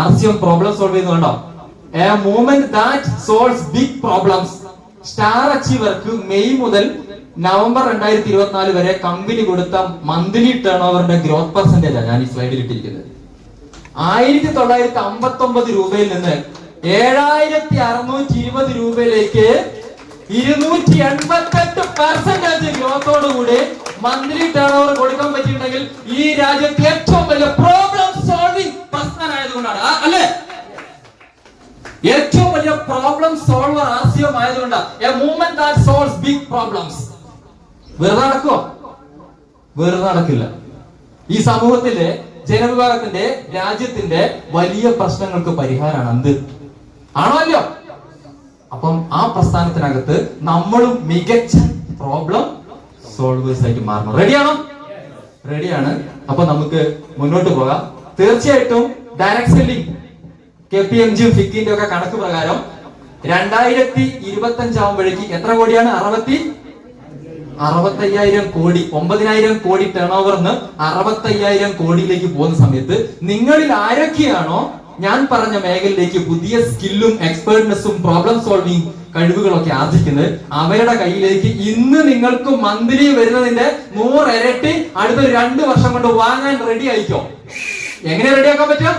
RCM പ്രോബ്ലം സോൾവ് ചെയ്യുന്നുണ്ടോ? A movement that solves big problems. Star അച്ചീവർക്ക് മെയ് മുതൽ നവംബർ 2024 വരെ കമ്പനി കൊടുത്ത മന്ത്ലി ടേൺ ഓവറിന്റെ ഗ്രോത്ത് പെർസെന്റേജാണ് ഞാൻ ഈ സ്ലൈഡിൽ ഇട്ടിരിക്കുന്നത്. 1959 രൂപയിൽ നിന്ന് 7620 രൂപയിലേക്ക് 288% ഗ്രോത്തോടുകൂടി മന്ത്ലി ടേൺ ഓവർ കൊടുക്കാൻ പറ്റിയിട്ടുണ്ടെങ്കിൽ ഈ രാജ്യത്തെ ഏറ്റവും വലിയ പ്രോബ്ലം സോൾവിംഗ് പ്രസ്ഥാനമായതുകൊണ്ടാണ്, അല്ലേ? ഏറ്റവും വലിയ പ്രോബ്ലം സോൾവർ ആശയം ആയതുകൊണ്ടാണ്. A movement that solves big problems. വെറുതെ നടക്കുമോ? വെറുതെ നടക്കില്ല. ഈ സമൂഹത്തിലെ ജനവിഭാഗത്തിന്റെ രാജ്യത്തിന്റെ വലിയ പ്രശ്നങ്ങൾക്ക് പരിഹാരമാണ് എന്ത്? ആണോ അല്ലയോ? അപ്പം ആ പ്രസ്ഥാനത്തിനകത്ത് നമ്മളും മികച്ച പ്രോബ്ലം സോൾവേഴ്സ് ആയിട്ട് മാറണം. റെഡിയാണോ? റെഡിയാണ്. അപ്പൊ നമുക്ക് മുന്നോട്ട് പോകാം. തീർച്ചയായിട്ടും ഡയറക്ട് സെല്ലിംഗ് KPMG ഫിക്കിന്റെ ഒക്കെ കണക്ക് പ്രകാരം 2025 ആവുമ്പോഴേക്ക് എത്ര കോടിയാണ്? 65,000 കോടി. 9,000 കോടി ടേൺ ഓവർന്ന് 65,000 കോടിയിലേക്ക് പോകുന്ന സമയത്ത് നിങ്ങളിൽ ആരൊക്കെയാണോ ഞാൻ പറഞ്ഞ മേഖലയിലേക്ക് പുതിയ സ്കില്ലും എക്സ്പേർട്ട്നെസ്സും പ്രോബ്ലം സോൾവിംഗ് കഴിവുകളൊക്കെ ആർജിക്കുന്നത്, അവരുടെ കയ്യിലേക്ക് ഇന്ന് നിങ്ങൾക്ക് മന്ത്ലി വരുന്നതിന്റെ 100 ഇരട്ടി അടുത്ത 2 വർഷം കൊണ്ട് വാങ്ങാൻ റെഡി ആയിക്കോ. എങ്ങനെ റെഡിയാക്കാൻ പറ്റുക?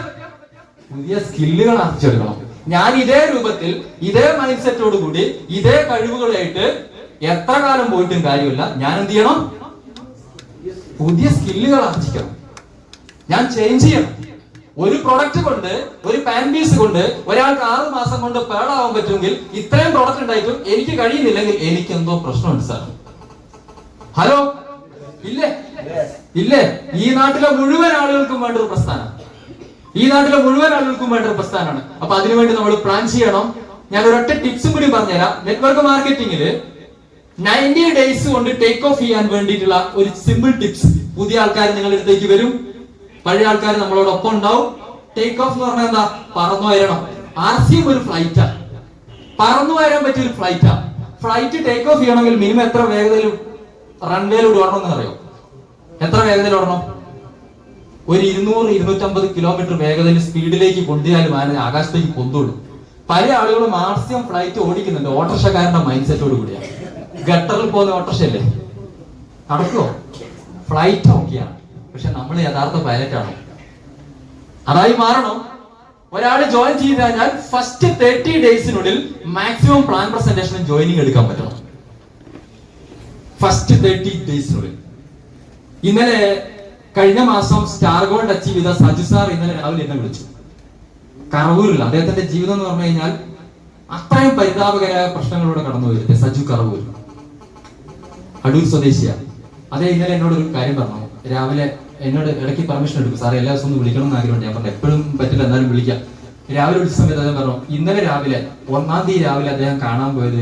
പുതിയ സ്കില്ലുകൾ ആർജിച്ചെടുക്കണം. ഞാൻ ഇതേ രൂപത്തിൽ ഇതേ മൈൻഡ് സെറ്റോട് കൂടി ഇതേ കഴിവുകളായിട്ട് എത്ര കാലം പോയിട്ടും കാര്യമില്ല. ഞാൻ എന്ത് ചെയ്യണം? പുതിയ സ്കില്ലുകൾ ആർജിക്കണം. ഞാൻ ചേഞ്ച് ചെയ്യണം. ഒരു പ്രൊഡക്റ്റ് കൊണ്ട്, ഒരു പാൻ പീസ് കൊണ്ട് ഒരാൾക്ക് 6 മാസം കൊണ്ട് പേടാവാൻ പറ്റുമെങ്കിൽ ഇത്രയും പ്രൊഡക്റ്റ് ഉണ്ടായിട്ടും എനിക്ക് കഴിയുന്നില്ലെങ്കിൽ എനിക്ക് എന്തോ പ്രശ്നമുണ്ട് സാർ. ഹലോ, ഇല്ലേ? ഇല്ലേ? ഈ നാട്ടിലെ മുഴുവൻ ആളുകൾക്കും വേണ്ട ഒരു പ്രസ്ഥാനം, ഈ നാട്ടിലെ മുഴുവൻ ആളുകൾക്കും വേണ്ട ഒരു പ്രസ്ഥാനമാണ്. അപ്പൊ അതിനുവേണ്ടി നമ്മൾ പ്ലാൻ ചെയ്യണം. ഞാൻ ഒരൊറ്റ ടിപ്സും കൂടി പറഞ്ഞുതരാം. നെറ്റ്വർക്ക് മാർക്കറ്റിംഗില് 90 ഡേയ്സ് കൊണ്ട് ടേക്ക് ഓഫ് ചെയ്യാൻ വേണ്ടിയിട്ടുള്ള ഒരു സിമ്പിൾ ടിപ്സ്. പുതിയ ആൾക്കാർ നിങ്ങളുടെ അടുത്തേക്ക് വരും, പഴയ ആൾക്കാർ നമ്മളോടൊപ്പം ഉണ്ടാവും. ടേക്ക് ഓഫ് എന്ന് പറഞ്ഞാൽ എന്താ? പറന്നു വരണം. RCM ഒരു ഫ്ലൈറ്റാ, പറന്നു വരാൻ പറ്റിയ ഒരു ഫ്ലൈറ്റാ. ഫ്ലൈറ്റ് ടേക്ക് ഓഫ് ചെയ്യണമെങ്കിൽ മിനിമം എത്ര വേഗതയിൽ റൺവേയിലൂടെ ഓടണം എന്ന് അറിയോ? എത്ര വേഗതയിൽ ഓടണം? ഒരു 200-250 കിലോമീറ്റർ വേഗതയിൽ സ്പീഡിലേക്ക് കൊണ്ടുപോയാലും ആകാശത്തേക്ക് പൊന്തുള്ളൂ. പല ആളുകളും RCM ഫ്ലൈറ്റ് ഓടിക്കുന്നുണ്ട് ഓട്ടോറിക്ഷക്കാരന്റെ മൈൻഡ് സെറ്റോട് കൂടിയാണ്. ഗട്ടറിൽ പോകുന്ന ഓട്ടോറിക്ഷയല്ലേ, നടക്കുമോ? ഫ്ലൈറ്റ് ഓക്കെയാണ്, പക്ഷെ നമ്മൾ യഥാർത്ഥ പൈലറ്റ് ആണോ? അതായി മാറണം. ഒരാൾ ജോയിൻ ചെയ്ത് കഴിഞ്ഞാൽ ഫസ്റ്റ് 30 ഡേയ്സിനുള്ളിൽ മാക്സിമം പ്ലാൻ പ്രസന്റേഷനും ജോയിനിങ് എടുക്കാൻ പറ്റണം. ഫസ്റ്റ് 30 ഡേയ്സിനുള്ളിൽ. ഇന്നലെ കഴിഞ്ഞ മാസം സ്റ്റാർ ഗോൾഡ് അച്ചീവ് ചെയ്ത സജു സാർ ഇന്നലെ രാവിലെ എന്നെ വിളിച്ചു. കറവൂരില്ല, അദ്ദേഹത്തിന്റെ ജീവിതം എന്ന് പറഞ്ഞു കഴിഞ്ഞാൽ അത്രയും പരിതാപകരമായ പ്രശ്നങ്ങളിലൂടെ കടന്നു വരുന്നത്. സജു കറവൂർ, അടൂർ സ്വദേശിയാണ്. അതേ ഇന്നലെ എന്നോട് ഒരു കാര്യം പറഞ്ഞു. രാവിലെ എന്നോട് ഇടയ്ക്ക് പെർമിഷൻ എടുക്കും, സാറേ എല്ലാ ദിവസവും ഒന്ന് വിളിക്കണം എന്ന് ആഗ്രഹമുണ്ട്. ഞാൻ പറഞ്ഞു എപ്പോഴും പറ്റില്ല, എന്നാലും വിളിക്കാം. രാവിലെ വിളിച്ച സമയത്ത് അദ്ദേഹം പറഞ്ഞു, ഇന്നലെ രാവിലെ 1-ാം തീയതി രാവിലെ അദ്ദേഹം കാണാൻ പോയത്,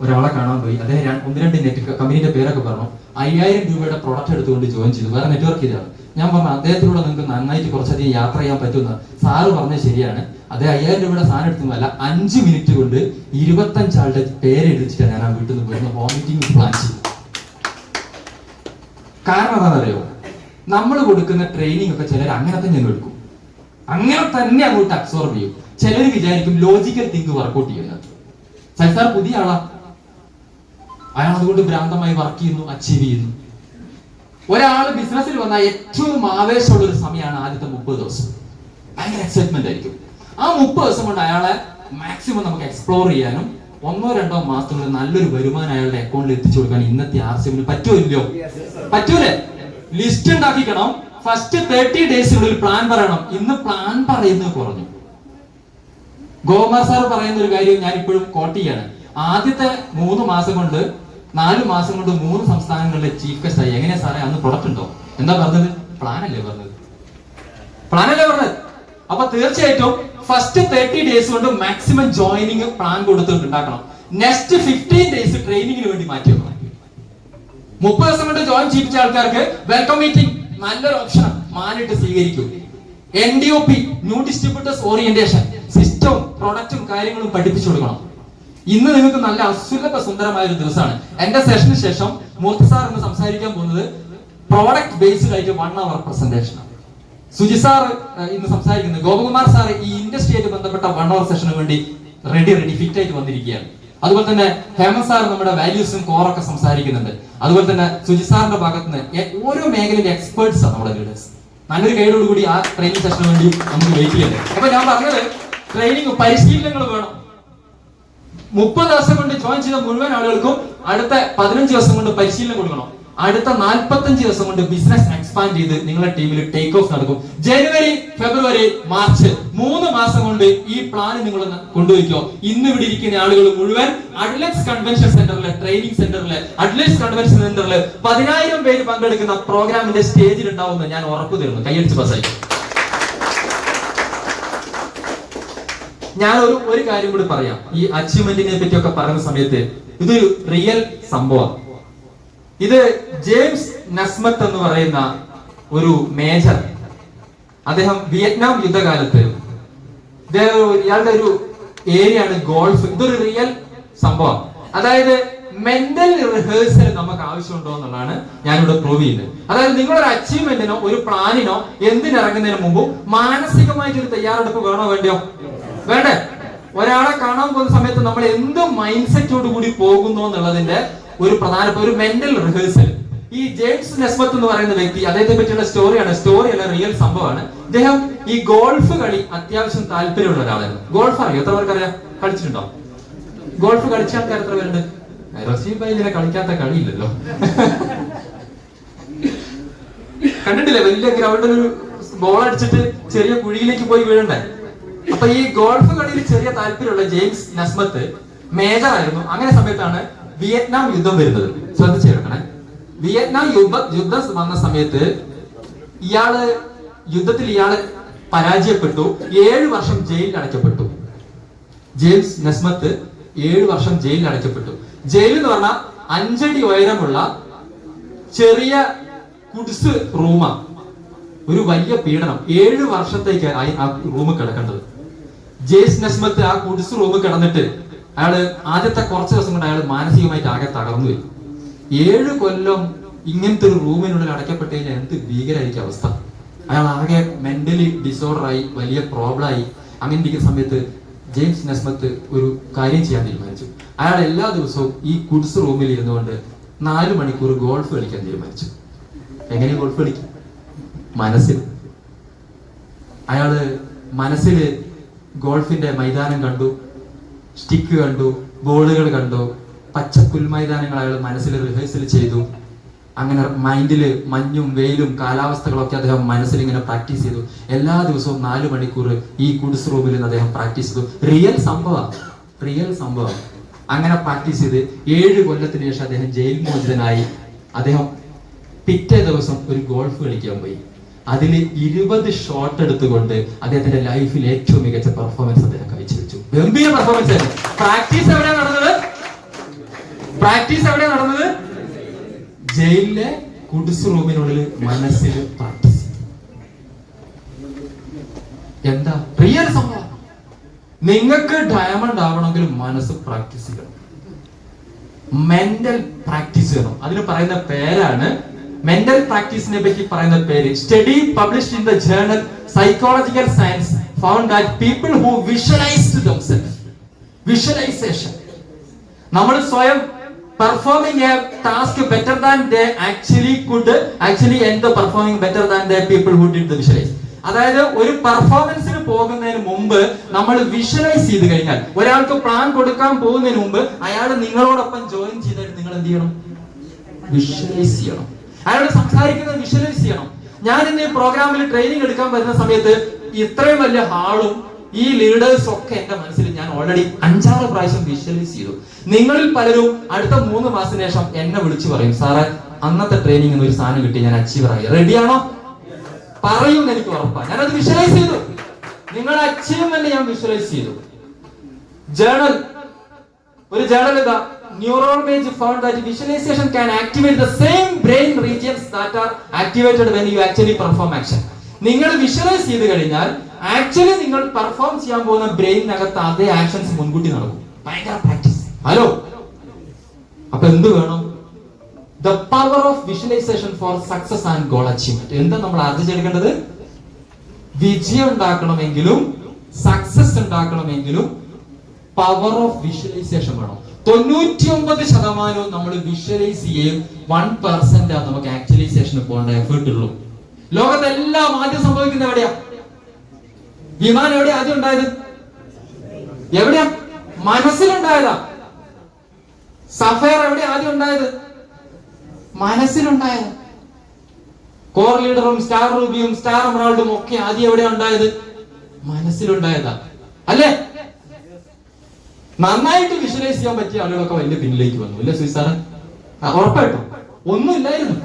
ഒരാളെ കാണാൻ പോയി. അദ്ദേഹം 1-2 നെറ്റ് കമ്പനീന്റെ പേരൊക്കെ പറഞ്ഞു. 5,000 രൂപയുടെ പ്രൊഡക്റ്റ് എടുത്തുകൊണ്ട് ജോയിൻ ചെയ്തു. വേറെ നെറ്റ്വർക്ക് ചെയ്താണ്. ഞാൻ പറഞ്ഞു അദ്ദേഹത്തിലൂടെ നിങ്ങൾക്ക് നന്നായിട്ട് കുറച്ചധികം യാത്ര ചെയ്യാൻ പറ്റുമെന്ന്. സാറ് പറഞ്ഞത് ശരിയാണ്. അദ്ദേഹം 5,000 രൂപയുടെ സാധനം എടുത്തൊന്നുമല്ല, 5 മിനിറ്റ് കൊണ്ട് 25 ആളുടെ പേര് എഴുതിച്ചിട്ടാണ് ഞാൻ ആ വീട്ടിൽ നിന്ന് പോയിരുന്ന വോമിറ്റിംഗ് പ്ലാൻ ചെയ്തു. കാരണം എന്താണെന്നറിയോ? നമ്മൾ കൊടുക്കുന്ന ട്രെയിനിങ് ഒക്കെ ചിലർ അങ്ങനെ തന്നെ എടുക്കും, അങ്ങനെ തന്നെ അങ്ങോട്ട് അബ്സോർബ് ചെയ്യും. ചിലർ വിചാരിക്കും ലോജിക്കൽ തിങ്ക് വർക്ക്ഔട്ട് ചെയ്യുന്നത്. സാർ പുതിയ ആളാ, അയാൾ അതുകൊണ്ട് ഭ്രാന്തമായി വർക്ക് ചെയ്യുന്നു, അച്ചീവ് ചെയ്യുന്നു. ഒരാൾ ബിസിനസ്സിൽ വന്നാൽ ഏറ്റവും ആവേശമുള്ള ഒരു സമയമാണ് ആദ്യത്തെ 30 ദിവസം. ഭയങ്കര എക്സൈറ്റ്മെന്റ് ആയിരിക്കും. ആ 30 ദിവസം കൊണ്ട് അയാളെ മാക്സിമം നമുക്ക് എക്സ്പ്ലോർ ചെയ്യാനും 1-2 മാസത്തിനുള്ളിൽ നല്ലൊരു വരുമാനം അയാളുടെ അക്കൗണ്ടിൽ എത്തിച്ചു കൊടുക്കാൻ ഇന്നത്തെ RCM പറ്റുമല്ലോ? പറ്റൂലേ? ലിസ്റ്റ് ഉണ്ടാക്കിക്കണം. ഫസ്റ്റ് 30 ഡേയ്സിനുള്ളിൽ പ്ലാൻ പറയണം. ഇന്ന് പ്ലാൻ പറയുന്നത് കുറഞ്ഞു. ഗോകുമാർ സാർ പറയുന്ന ഒരു കാര്യം ഞാൻ ഇപ്പോഴും കോട്ട് ചെയ്യാണ്. ആദ്യത്തെ 3 മാസം കൊണ്ട് 4 മാസം കൊണ്ട് 3 സംസ്ഥാനങ്ങളിലെ ചീഫ് ഗസ്റ്റ് ആയി. എങ്ങനെയാ സാറേ അന്ന് പ്രൊഡക്റ്റ് ഉണ്ടോ? എന്താ പറഞ്ഞത്? പ്ലാനല്ലേ പറഞ്ഞത്? പ്ലാനല്ലേ പറഞ്ഞത്? അപ്പൊ തീർച്ചയായിട്ടും ഫസ്റ്റ് 30 ഡേയ്സ് കൊണ്ട് മാക്സിമം ജോയിനിങ് പ്ലാൻ കൊടുത്തിട്ട് ഉണ്ടാക്കണം. നെക്സ്റ്റ് 15 ഡേയ്സ് ട്രെയിനിങ്ങിന് വേണ്ടി മാറ്റി വെക്കണം. 30 ദിവസം കൊണ്ട് ജോയിൻ ചെയ്യിപ്പിച്ച ആൾക്കാർക്ക് വെൽക്കം മീറ്റിംഗ് നല്ലൊരു ഓപ്ഷൻ മാനിട്ട് സ്വീകരിക്കും. NDOP ന്യൂ ഡിസ്ട്രിബ്യൂട്ടേഴ്സ് ഓറിയന്റേഷൻ സിസ്റ്റവും പ്രൊഡക്റ്റും കാര്യങ്ങളും പഠിപ്പിച്ചു കൊടുക്കണം. ഇന്ന് നിങ്ങൾക്ക് നല്ല അസുലഭ സുന്ദരമായ ഒരു ദിവസമാണ്. എന്റെ സെഷന് ശേഷം മൂർത്തി സാർ ഇന്ന് സംസാരിക്കാൻ പോകുന്നത് പ്രോഡക്റ്റ് ബേസ്ഡ് ആയിട്ട് 1 hour പ്രസന്റേഷൻ. സുജി സാർ ഇന്ന് സംസാരിക്കുന്നത്. ഗോപകുമാർ സാർ ഈ ഇൻഡസ്ട്രിയായിട്ട് ബന്ധപ്പെട്ട 1 hour സെഷന് വേണ്ടി റെഡി ഫിറ്റ് ആയിട്ട് വന്നിരിക്കുകയാണ്. അതുപോലെ തന്നെ ഹേമന്ത് സാർ നമ്മുടെ വാല്യൂസും കോറൊക്കെ സംസാരിക്കുന്നുണ്ട്. അതുപോലെ തന്നെ സുജി സാറിന്റെ ഭാഗത്ത് നിന്ന് ഓരോ മേഖലയിലെ എക്സ്പേർട്സ് ആണ് നമ്മുടെ ലീഡേഴ്സ്. നല്ലൊരു ഗൈഡോട് കൂടി ആ ട്രെയിനിങ് സെഷന് വേണ്ടി നമുക്ക് വെയിറ്റ് ചെയ്യുന്നത്. അപ്പൊ ഞാൻ പറഞ്ഞത് ട്രെയിനിങ് പരിശീലനങ്ങൾ വേണം. 30 ദിവസം കൊണ്ട് ജോയിൻ ചെയ്ത മുഴുവൻ ആളുകൾക്കും അടുത്ത 15 ദിവസം കൊണ്ട് പരിശീലനം കൊടുക്കണം. അടുത്ത 45 ദിവസം കൊണ്ട് ബിസിനസ് എക്സ്പാൻഡ് ചെയ്ത് നിങ്ങളുടെ ടീമിൽ ടേക്ക് ഓഫ് നടക്കും. ജനുവരി, ഫെബ്രുവരി, മാർച്ച് 3 മാസം കൊണ്ട് ഈ പ്ലാൻ നിങ്ങൾ കൊണ്ടുപോയിക്കോ. ഇന്ന് ഇവിടെ ഇരിക്കുന്ന ആളുകൾ മുഴുവൻ അഡ്ലക്സ് കൺവെൻഷൻ സെന്ററിലെ ട്രെയിനിങ് സെന്ററിലെ അഡ്ലക്സ് കൺവെൻഷൻ സെന്ററിൽ 10,000 പേര് പങ്കെടുക്കുന്ന പ്രോഗ്രാമിന്റെ സ്റ്റേജിൽ ഉണ്ടാവുമെന്ന് ഞാൻ ഉറപ്പു തരുന്നു. കൈയടിച്ച് പാസ്സായി. ഞാൻ ഒരു കാര്യം കൂടി പറയാം. ഈ അച്ചീവ്മെന്റിനെ പറ്റിയൊക്കെ പറയുന്ന സമയത്ത് ഇതൊരു റിയൽ സംഭവം. ഇത് ജെയിംസ് നെസ്മത്ത് എന്ന് പറയുന്ന ഒരു മേജർ, അദ്ദേഹം വിയറ്റ്നാം യുദ്ധകാലത്ത് ഇയാളുടെ ഒരു ഏരിയയാണ് ഗോൾഫ്. ഇതൊരു റിയൽ സംഭവം. അതായത് മെന്റൽ റിഹേഴ്സൽ നമുക്ക് ആവശ്യമുണ്ടോ എന്നുള്ളതാണ് ഞാനിവിടെ പ്രൂവ് ചെയ്യുന്നത്. അതായത് നിങ്ങളൊരു അച്ചീവ്മെന്റിനോ ഒരു പ്ലാനിനോ എന്തിനിറങ്ങുന്നതിന് മുമ്പ് മാനസികമായിട്ട് ഒരു തയ്യാറെടുപ്പ് വേണോ വേണ്ടയോ? വേണ്ടേ? ഒരാളെ കാണാൻ പോകുന്ന സമയത്ത് നമ്മൾ എന്ത് മൈൻഡ് സെറ്റോട് കൂടി പോകുന്നു എന്നുള്ളതിന്റെ ഒരു പ്രധാനപ്പെട്ട ഒരു മെന്റൽ റിഹേഴ്സൽ. ഈ ജെയിംസ് നെസ്മത്ത് എന്ന് പറയുന്ന വ്യക്തി, അദ്ദേഹത്തെ പറ്റിയുള്ള സ്റ്റോറിയല്ല, റിയൽ സംഭവമാണ്. ഇദ്ദേഹം ഈ ഗോൾഫ് കളി അത്യാവശ്യം താല്പര്യമുള്ള ഒരാളായിരുന്നു. ഗോൾഫ് അറിയോ? എത്ര പേർക്കറിയാം? കളിച്ചിട്ടുണ്ടോ? ഗോൾഫ് കളിച്ച ആൾക്കാർ എത്ര പേരുണ്ട്? റസീബ് ഭായി ഇതിനെ കളിക്കാത്ത കളിയില്ലല്ലോ. കണ്ടിട്ടില്ലേ? വലിയ ഗ്രൗണ്ടിൽ ഒരു ബോൾ അടിച്ചിട്ട് ചെറിയ കുഴിയിലേക്ക് പോയി വീഴണ്ടേ? അപ്പൊ ഈ ഗോൾഫ് കളിയിൽ ചെറിയ താല്പര്യമുള്ള ജെയിംസ് നെസ്മത്ത് മേജർ ആയിരുന്നു. അങ്ങനെ സമയത്താണ് വിയറ്റ്നാം യുദ്ധം വരുന്നത്. ശ്രദ്ധിച്ചു കേൾക്കണേ. വിയറ്റ്നാം യുദ്ധം വന്ന സമയത്ത് യുദ്ധത്തിൽ ഇയാള് പരാജയപ്പെട്ടു. 7 വർഷം ജയിലിൽ അടയ്ക്കപ്പെട്ടു. ജെയിംസ് നെസ്മത്ത് 7 വർഷം ജയിലിൽ അടയ്ക്കപ്പെട്ടു. ജയിൽ എന്ന് പറഞ്ഞാൽ 5 അടി ഉയരമുള്ള ചെറിയ കുടിസ് റൂമാ. ഒരു വലിയ പീഡനം. 7 വർഷത്തേക്ക് ആ റൂം കിടക്കേണ്ടത്. ജെയിംസ് നെസ്മത്ത് ആ കുടിസ് റൂം കിടന്നിട്ട് അയാള് ആദ്യത്തെ കുറച്ച് ദിവസം കൊണ്ട് അയാൾ മാനസികമായിട്ട് ആകെ തകർന്നു വരും. 7 കൊല്ലം ഇങ്ങനത്തെ ഒരു റൂമിനുള്ളിൽ അടയ്ക്കപ്പെട്ട് കഴിഞ്ഞാൽ എന്ത് ഭീകരമായിരിക്കും അവസ്ഥ. അയാൾ ആകെ മെന്റലി ഡിസോർഡറായി, വലിയ പ്രോബ്ലമായി. അങ്ങനെ ഇരിക്കുന്ന സമയത്ത് ജെയിംസ് നെസ്മത്ത് ഒരു കാര്യം ചെയ്യാൻ തീരുമാനിച്ചു. അയാൾ എല്ലാ ദിവസവും ഈ കുഡ്സ് റൂമിൽ ഇരുന്നുകൊണ്ട് 4 മണിക്കൂർ ഗോൾഫ് കളിക്കാൻ തീരുമാനിച്ചു. എങ്ങനെ ഗോൾഫ് കളിക്കും? മനസ്സിൽ. അയാള് മനസ്സിൽ ഗോൾഫിന്റെ മൈതാനം കണ്ടു, സ്റ്റിക്ക് കണ്ടു, ബോളുകൾ കണ്ടു, പച്ച പുൽമൈതാനങ്ങൾ അയാൾ മനസ്സിൽ റിഹേഴ്സൽ ചെയ്തു. അങ്ങനെ മൈൻഡില് മഞ്ഞും വെയിലും കാലാവസ്ഥകളൊക്കെ അദ്ദേഹം മനസ്സിൽ ഇങ്ങനെ പ്രാക്ടീസ് ചെയ്തു. എല്ലാ ദിവസവും 4 മണിക്കൂർ ഈ കുഡ്സ് റൂമിൽ നിന്ന് അദ്ദേഹം പ്രാക്ടീസ് ചെയ്തു. റിയൽ സംഭവം. അങ്ങനെ പ്രാക്ടീസ് ചെയ്ത് 7 കൊല്ലത്തിന് ശേഷം അദ്ദേഹം ജയിൽ മോചിതനായി. അദ്ദേഹം പിറ്റേ ദിവസം ഒരു ഗോൾഫ് കളിക്കാൻ പോയി. അതിൽ 20 ഷോട്ട് എടുത്തുകൊണ്ട് അദ്ദേഹത്തിന്റെ ലൈഫിൽ ഏറ്റവും മികച്ച പെർഫോമൻസ് അദ്ദേഹം കാഴ്ചവെച്ചു. ഗംഭീര പെർഫോമൻസ് ആയിരുന്നു. പ്രാക്ടീസ് എവിടെയാണ് നടന്നത്? ജയിലിലെ കുഡ്സ് റൂമിനുള്ളിൽ മനസ്സിൽ പ്രാക്ടീസ്. എന്താ റിയൽ സംഭവം. നിങ്ങൾക്ക് ഡയമണ്ട് ആവണമെങ്കിൽ മനസ്സ് പ്രാക്ടീസ് ചെയ്യണം, മെന്റൽ പ്രാക്ടീസ് ചെയ്യണം. അതിന് പറയുന്ന പേരാണ്, മെന്റൽ പ്രാക്ടീസിനെ പറ്റി പറയുന്ന പേര്, study published in the journal psychological science found that people who visualised themself. Visualisation. നമ്മൾ സ്വയം performing a task better than they actually end up performing better than the people who did the visualize. അതായത് ഒരു പെർഫോമൻസിന് പോകുന്നതിന് മുമ്പ് നമ്മൾ visualise ചെയ്ത് കഴിഞ്ഞാൽ, ഒരാൾക്ക് പ്ലാൻ കൊടുക്കാൻ പോകുന്നതിന് മുമ്പ് അയാൾ നിങ്ങളോടൊപ്പം ജോയിൻ ചെയ്തിട്ട് നിങ്ങൾ എന്ത് ചെയ്യണം? വിഷ്വലൈസ് ചെയ്യണം. അയാളോട് സംസാരിക്കുന്നത് വിഷ്വലൈസ് ചെയ്യണം. ഞാൻ ഇന്ന് ഈ പ്രോഗ്രാമിൽ ട്രെയിനിങ് എടുക്കാൻ വരുന്ന സമയത്ത് ഇത്രയും വലിയ ഹാളും ഈ ലീഡേഴ്സ് ഒക്കെ എന്റെ മനസ്സിൽ ഞാൻ ഓൾറെഡി 5-6 പ്രാവശ്യം വിഷ്വലൈസ് ചെയ്തു. നിങ്ങളിൽ പലരും അടുത്ത 3 മാസത്തിന് ശേഷം എന്നെ വിളിച്ചു പറയും, സാറേ അന്നത്തെ ട്രെയിനിങ് ഒരു സാധനം കിട്ടി, ഞാൻ അച്ചീവർ ആയി. റെഡിയാണോ? പറയുമെന്ന് എനിക്ക് ഉറപ്പാണ്. ഞാനത് വിഷ്വലൈസ് ചെയ്തു. നിങ്ങളുടെ അച്ചീവ്മെന്റ് ഞാൻ വിഷ്വലൈസ് ചെയ്തു. ഒരു ജേർണൽ ഇതാ, Neuroimage found that visualization can activate the same brain regions that are activated when you actually perform action. നിങ്ങൾ വിഷ്വലൈസ് ചെയ്ത് കഴിഞ്ഞാൽ ആക്ച്വലി നിങ്ങൾ പെർഫോം ചെയ്യാൻ പോകുന്ന ബ്രെയിനകത്ത് അതേ ആക്ഷൻസ് മുൻകൂട്ടി നടക്കും. ഭയങ്കര പ്രാക്ടീസ്. ഹലോ, അപ്പൊ എന്ത് വേണം? The power of visualisation for success and goal achievement. എന്താ നമ്മൾ ആർജിച്ചെടുക്കേണ്ടത്? വിജയം ഉണ്ടാക്കണമെങ്കിലും സക്സസ് ഉണ്ടാക്കണമെങ്കിലും പവർ ഓഫ് വിഷ്വലൈസേഷൻ വേണം. 99% നമ്മൾ വിഷ്വലൈസ് ചെയ്യും, 1% നമുക്ക് ആക്ച്വലൈസേഷന് പോകേണ്ട എഫേർട്ട് ഉള്ളൂ. ലോകത്തെല്ലാം ആദ്യം സംഭവിക്കുന്നത് എവിടെയാ? വിമാനം എവിടെയാ ആദ്യം ഉണ്ടായത്? എവിടെയാ? മനസ്സിലുണ്ടായതാ. സഫയർ എവിടെ ആദ്യം ഉണ്ടായത്? മനസ്സിലുണ്ടായത്. കോർ ലീഡറും സ്റ്റാർ റൂബിയും സ്റ്റാർ എമറാൾഡും ഒക്കെ ആദ്യം എവിടെ ഉണ്ടായത്? മനസ്സിലുണ്ടായതാ, അല്ലേ? നന്നായിട്ട് വിഷ്വലൈസ് ചെയ്യാൻ പറ്റിയ ആളുകളൊക്കെ വലിയ പിന്നിലേക്ക് വന്നു, അല്ലേ സുസാറ്? ഉറപ്പായിട്ടും. ഒന്നുമില്ലായിരുന്നു,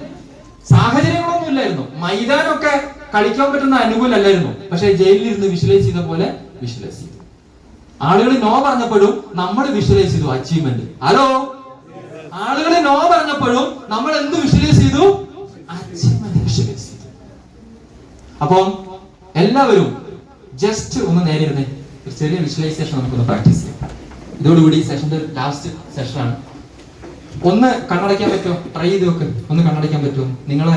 സാഹചര്യങ്ങളൊന്നും ഇല്ലായിരുന്നു, മൈതാനമൊക്കെ കളിക്കാൻ പറ്റുന്ന അനുകൂലല്ലായിരുന്നു. പക്ഷെ ജയിലിലിരുന്ന് വിഷ്വലൈസ് ചെയ്ത പോലെ വിഷ്വലൈസ് ചെയ്തു. ആളുകൾ നോ പറഞ്ഞപ്പോഴും നമ്മൾ വിഷ്വലൈസ് ചെയ്തു അച്ചീവ്മെന്റ്. ഹലോ, ആളുകൾ നോ പറഞ്ഞപ്പോഴും നമ്മൾ എന്ത് വിഷ്വലൈസ് ചെയ്തു? അച്ചീവ്മെന്റ് വിഷ്വലൈസ് ചെയ്തു. അപ്പം എല്ലാവരും ജസ്റ്റ് ഒന്ന് നേരിടുന്നേ, ഒരു ചെറിയ വിഷ്വലൈസേഷൻ നമുക്കൊന്ന് പ്രാക്ടീസ് ചെയ്യാം. ഇതോടുകൂടി സെഷന്റെ ലാസ്റ്റ് സെഷനാണ്. ഒന്ന് കണ്ണടയ്ക്കാൻ പറ്റുമോ? ട്രൈ ചെയ്ത് നോക്ക്. ഒന്ന് കണ്ണടയ്ക്കാൻ പറ്റുമോ? നിങ്ങളെ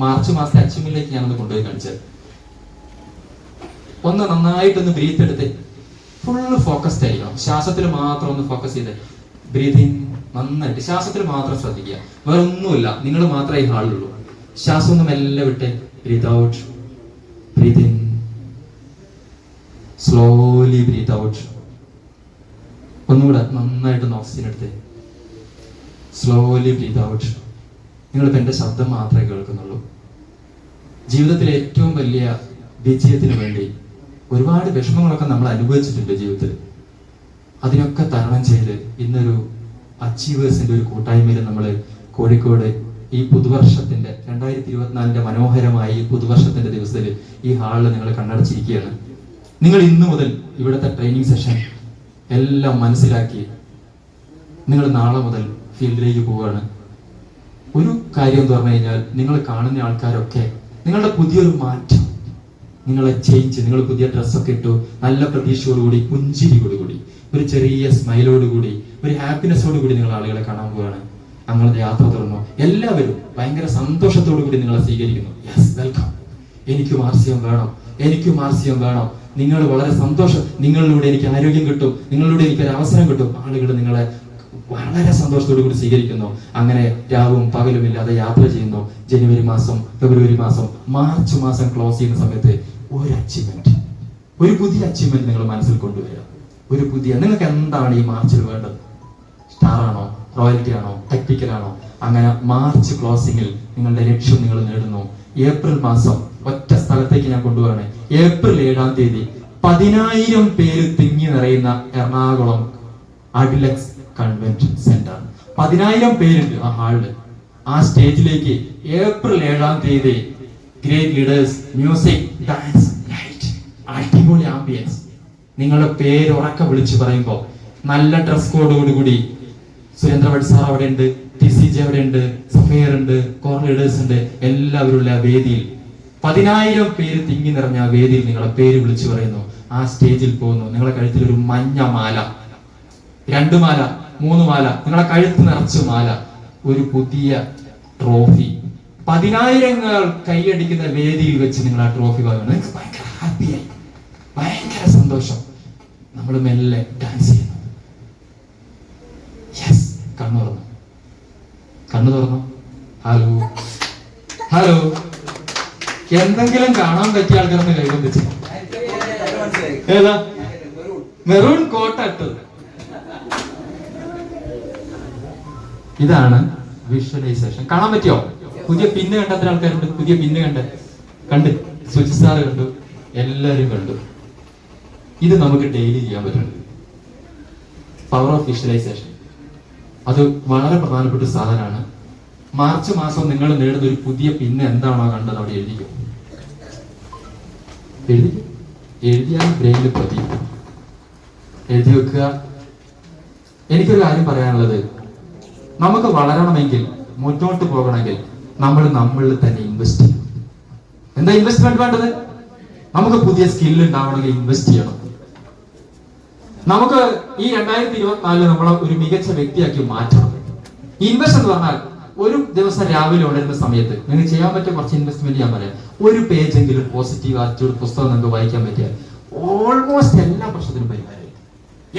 മാർച്ച് മാസത്തെ അച്ചീവ്മെന്റിലേക്ക് ഞാനൊന്ന് കൊണ്ടുപോയി കാണിച്ചത്. ഒന്ന് നന്നായിട്ടൊന്ന് ബ്രീത്ത് എടുത്ത് ഫുള്ള് ഫോക്കസ്ഡ് ആയിരിക്കണം. ശ്വാസത്തിൽ മാത്രം ഒന്ന് ഫോക്കസ് ചെയ്ത് ബ്രീതിങ് നന്നായിട്ട് ശ്വാസത്തിൽ മാത്രം ശ്രദ്ധിക്കുക. വേറെ ഒന്നുമില്ല, നിങ്ങൾ മാത്രമേ ഈ ഹാളിലുള്ളൂ. ശ്വാസം ഒന്ന് മെല്ലെ വിട്ട് breathe out, breathe in, slowly breathe out. ഒന്നുകൂടെ നന്നായിട്ട് ഓക്സിജൻ എടുത്ത് സ്ലോലി ബ്രീത്ത് ഔട്ട്. നിങ്ങളിപ്പോ എന്റെ ശബ്ദം മാത്രമേ കേൾക്കുന്നുള്ളൂ. ജീവിതത്തിലെ ഏറ്റവും വലിയ വിജയത്തിന് വേണ്ടി ഒരുപാട് വിഷമങ്ങളൊക്കെ നമ്മൾ അനുഭവിച്ചിട്ടുണ്ട് ജീവിതത്തിൽ. അതിനൊക്കെ തരണം ചെയ്ത് ഇന്നൊരു അച്ചീവേഴ്സിന്റെ ഒരു കൂട്ടായ്മയിൽ നമ്മൾ കോഴിക്കോട് ഈ പുതുവർഷത്തിന്റെ 2024 മനോഹരമായ ഈ പുതുവർഷത്തിന്റെ ദിവസത്തിൽ ഈ ഹാളിൽ നിങ്ങൾ കണ്ണടച്ചിരിക്കുകയാണ്. നിങ്ങൾ ഇന്നു മുതൽ ഇവിടുത്തെ ട്രെയിനിങ് സെഷൻ എല്ലാം മനസ്സിലാക്കി നിങ്ങൾ നാളെ മുതൽ ഫീൽഡിലേക്ക് പോവുകയാണ്. ഒരു കാര്യം എന്ന് പറഞ്ഞു കഴിഞ്ഞാൽ, നിങ്ങൾ കാണുന്ന ആൾക്കാരൊക്കെ നിങ്ങളുടെ പുതിയൊരു മാറ്റം, നിങ്ങളെ ചേഞ്ച്, നിങ്ങൾ പുതിയ ഡ്രസ്സൊക്കെ ഇട്ടു, നല്ല പ്രതീക്ഷയോടുകൂടി, പുഞ്ചിരിയോടുകൂടി, ഒരു ചെറിയ സ്മൈലോടുകൂടി, ഒരു ഹാപ്പിനെസ്സോടുകൂടി നിങ്ങൾ ആളുകളെ കാണാൻ പോവുകയാണ്. ഞങ്ങളുടെ യാത്ര തുടർന്നു. എല്ലാവരും ഭയങ്കര സന്തോഷത്തോടു കൂടി നിങ്ങളെ സ്വീകരിക്കുന്നു. യെസ്, വെൽക്കം, എനിക്കും ആർസിയം വേണം, എനിക്കും ആർസിയം വേണം. നിങ്ങൾ വളരെ സന്തോഷം, നിങ്ങളിലൂടെ എനിക്ക് ആരോഗ്യം കിട്ടും, നിങ്ങളിലൂടെ എനിക്ക് ഒരു അവസരം കിട്ടും. ആളുകൾ നിങ്ങളെ വളരെ സന്തോഷത്തോടു കൂടി സ്വീകരിക്കുന്നു. അങ്ങനെ രാവും പകലും ഇല്ലാതെ യാത്ര ചെയ്യുന്നു. ജനുവരി മാസം, ഫെബ്രുവരി മാസം, മാർച്ച് മാസം ക്ലോസ് ചെയ്യുന്ന സമയത്ത് ഒരു അച്ചീവ്മെന്റ്, ഒരു പുതിയ അച്ചീവ്മെന്റ് നിങ്ങൾ മനസ്സിൽ കൊണ്ടുവരിക. ഒരു പുതിയ, നിങ്ങൾക്ക് എന്താണ് ഈ മാർച്ചിൽ വേണ്ടത്? സ്റ്റാർ ആണോ, റോയൽറ്റി ആണോ, ടെക്നിക്കൽ ആണോ? അങ്ങനെ മാർച്ച് ക്ലോസിംഗിൽ നിങ്ങളുടെ ലക്ഷ്യം നിങ്ങൾ നേടുന്നു. ഏപ്രിൽ മാസം ഒറ്റ സ്ഥലത്തേക്ക് ഞാൻ കൊണ്ടുപോവാണ്. ഏപ്രിൽ 7-ാം തീയതി 10,000 പേര് തിങ്ങി നിറയുന്ന എറണാകുളം അഡിലക്സ് കൺവെൻഷൻ സെന്റർ. 10,000 പേരുണ്ട് ആ ഹാളില്. ആ സ്റ്റേജിലേക്ക് ഏപ്രിൽ 7-ാം തീയതി great leaders, music, dance, light, അടിപൊളി ആംബിയൻസ്. നിങ്ങളുടെ പേര് ഉറക്കെ വിളിച്ചു പറയുമ്പോൾ നല്ല ഡ്രസ് കോഡോടുകൂടി സുരേന്ദ്രവട്ട് സാർ അവിടെ ഉണ്ട്, TCJ അവിടെ ഉണ്ട്, സഫയർ ഉണ്ട്, കോർ ലീഡേഴ്സ് ഉണ്ട്, എല്ലാവരും ഉള്ള വേദിയിൽ 10,000 പേര് തിങ്ങി നിറഞ്ഞ ആ വേദിയിൽ നിങ്ങളെ പേര് വിളിച്ചു പറയുന്നു. ആ സ്റ്റേജിൽ പോകുന്നു. നിങ്ങളെ കഴുത്തിൽ ഒരു മഞ്ഞ മാല, 2 മാല, 3 മാല, നിങ്ങളെ കഴുത്ത് നിറച്ച് മാല, ഒരു പുതിയ ട്രോഫി. 10,000 കൈയടിക്കുന്ന വേദിയിൽ വെച്ച് നിങ്ങൾ ആ ട്രോഫി വാങ്ങുന്നു. നിങ്ങൾക്ക് ഭയങ്കര ഹാപ്പിയായി, ഭയങ്കര സന്തോഷം. നമ്മൾ മെല്ലെ ഡാൻസ് ചെയ്യുന്നു. യെസ്, കണ്ണു തുറന്നു, കണ്ണു തുറന്നു. ഹലോ, ഹലോ, എന്തെങ്കിലും കാണാൻ പറ്റിയ ആൾക്കാരൊന്ന് കൈവന്നിച്ച്. ഏതാ? മെറൂൺ കോട്ട ഇട്ടത്. ഇതാണ് വിഷ്വലൈസേഷൻ. കാണാൻ പറ്റിയോ? പുതിയ പിന്ന് കണ്ട എത്ര ആൾക്കാരുണ്ട്? പുതിയ പിന്ന് കണ്ട് സുജി സാറ് കണ്ടു, എല്ലാവരും കണ്ടു. ഇത് നമുക്ക് ഡെയിലി ചെയ്യാൻ പറ്റും. പവർ ഓഫ് വിഷ്വലൈസേഷൻ അത് വളരെ പ്രധാനപ്പെട്ട സാധനമാണ്. മാർച്ച് മാസം നിങ്ങൾ നേടുന്ന ഒരു പുതിയ പിന്ന് എന്താണോ കണ്ടത് അവിടെ എഴുതിക്കും. എഴുതിയാൽ ബ്രെയിനിൽ പ്രതി എഴുതി വെക്കുക. എനിക്കൊരു കാര്യം പറയാനുള്ളത്, നമുക്ക് വളരണമെങ്കിൽ, മുന്നോട്ട് പോകണമെങ്കിൽ നമ്മൾ നമ്മളിൽ തന്നെ ഇൻവെസ്റ്റ് ചെയ്യണം. എന്താ ഇൻവെസ്റ്റ്മെന്റ് വേണ്ടത്? നമുക്ക് പുതിയ സ്കില്ല് ഉണ്ടാവണമെങ്കിൽ ഇൻവെസ്റ്റ് ചെയ്യണം. നമുക്ക് ഈ 2024 നമ്മളെ ഒരു മികച്ച വ്യക്തിയാക്കി മാറ്റണം. ഇൻവെസ്റ്റ് എന്ന് പറഞ്ഞാൽ ഒരു ദിവസം രാവിലെ ഉണരുന്ന സമയത്ത് നിങ്ങൾക്ക് ചെയ്യാൻ പറ്റിയ കുറച്ച് ഇൻവെസ്റ്റ്മെന്റ് ഞാൻ പറയാം. ഒരു പേജെങ്കിലും പോസിറ്റീവ് ആറ്റിറ്റ്യൂഡ് പുസ്തകം നിങ്ങൾക്ക് വായിക്കാൻ പറ്റിയാൽ ഓൾമോസ്റ്റ് എല്ലാ പ്രശ്നത്തിനും പരിഹാരമായി.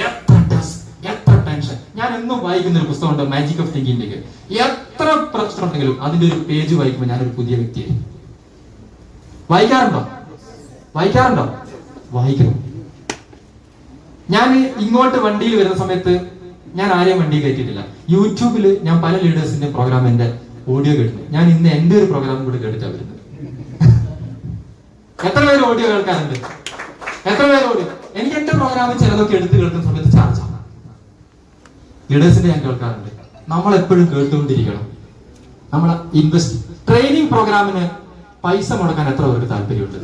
എത്ര ടെൻഷൻ, എത്ര ടെൻഷൻ. ഞാൻ എന്നും വായിക്കുന്ന ഒരു പുസ്തകമുണ്ട്, മാജിക് ഓഫ് തിങ്കിങ്ങിലേക്ക്. എത്ര പ്രശ്നം ഉണ്ടെങ്കിലും അതിന്റെ ഒരു പേജ് വായിക്കുമ്പോൾ ഞാനൊരു പുതിയ വ്യക്തിയായി. വായിക്കാറുണ്ടോ? വായിക്കണം. ഞാൻ ഇങ്ങോട്ട് വണ്ടിയിൽ വരുന്ന സമയത്ത് ഞാൻ ആരെയും വണ്ടി കയറ്റിയിട്ടില്ല. യൂട്യൂബിൽ ഞാൻ പല ലീഡേഴ്സിന്റെ പ്രോഗ്രാമിന്റെ ഓഡിയോ കേട്ടു. ഞാൻ ഇന്ന് എന്റെ ഒരു പ്രോഗ്രാം കൂടി കേട്ടിട്ടാണ് വരുന്നത്. എത്ര പേര് ഓഡിയോ കേൾക്കാറുണ്ട്? എത്ര പേര് ഓഡിയോ? എനിക്ക് എന്റെ പ്രോഗ്രാമിൽ ചിലതൊക്കെ എടുത്ത് കേൾക്കുന്ന സമയത്ത് ചാർജാണ്. ലീഡേഴ്സിന്റെ ഞാൻ കേൾക്കാറുണ്ട്. നമ്മൾ എപ്പോഴും കേട്ടുകൊണ്ടിരിക്കണം. നമ്മളെ ട്രെയിനിങ് പ്രോഗ്രാമിന് പൈസ മുടക്കാൻ എത്ര പേർക്ക് താല്പര്യമുണ്ട്?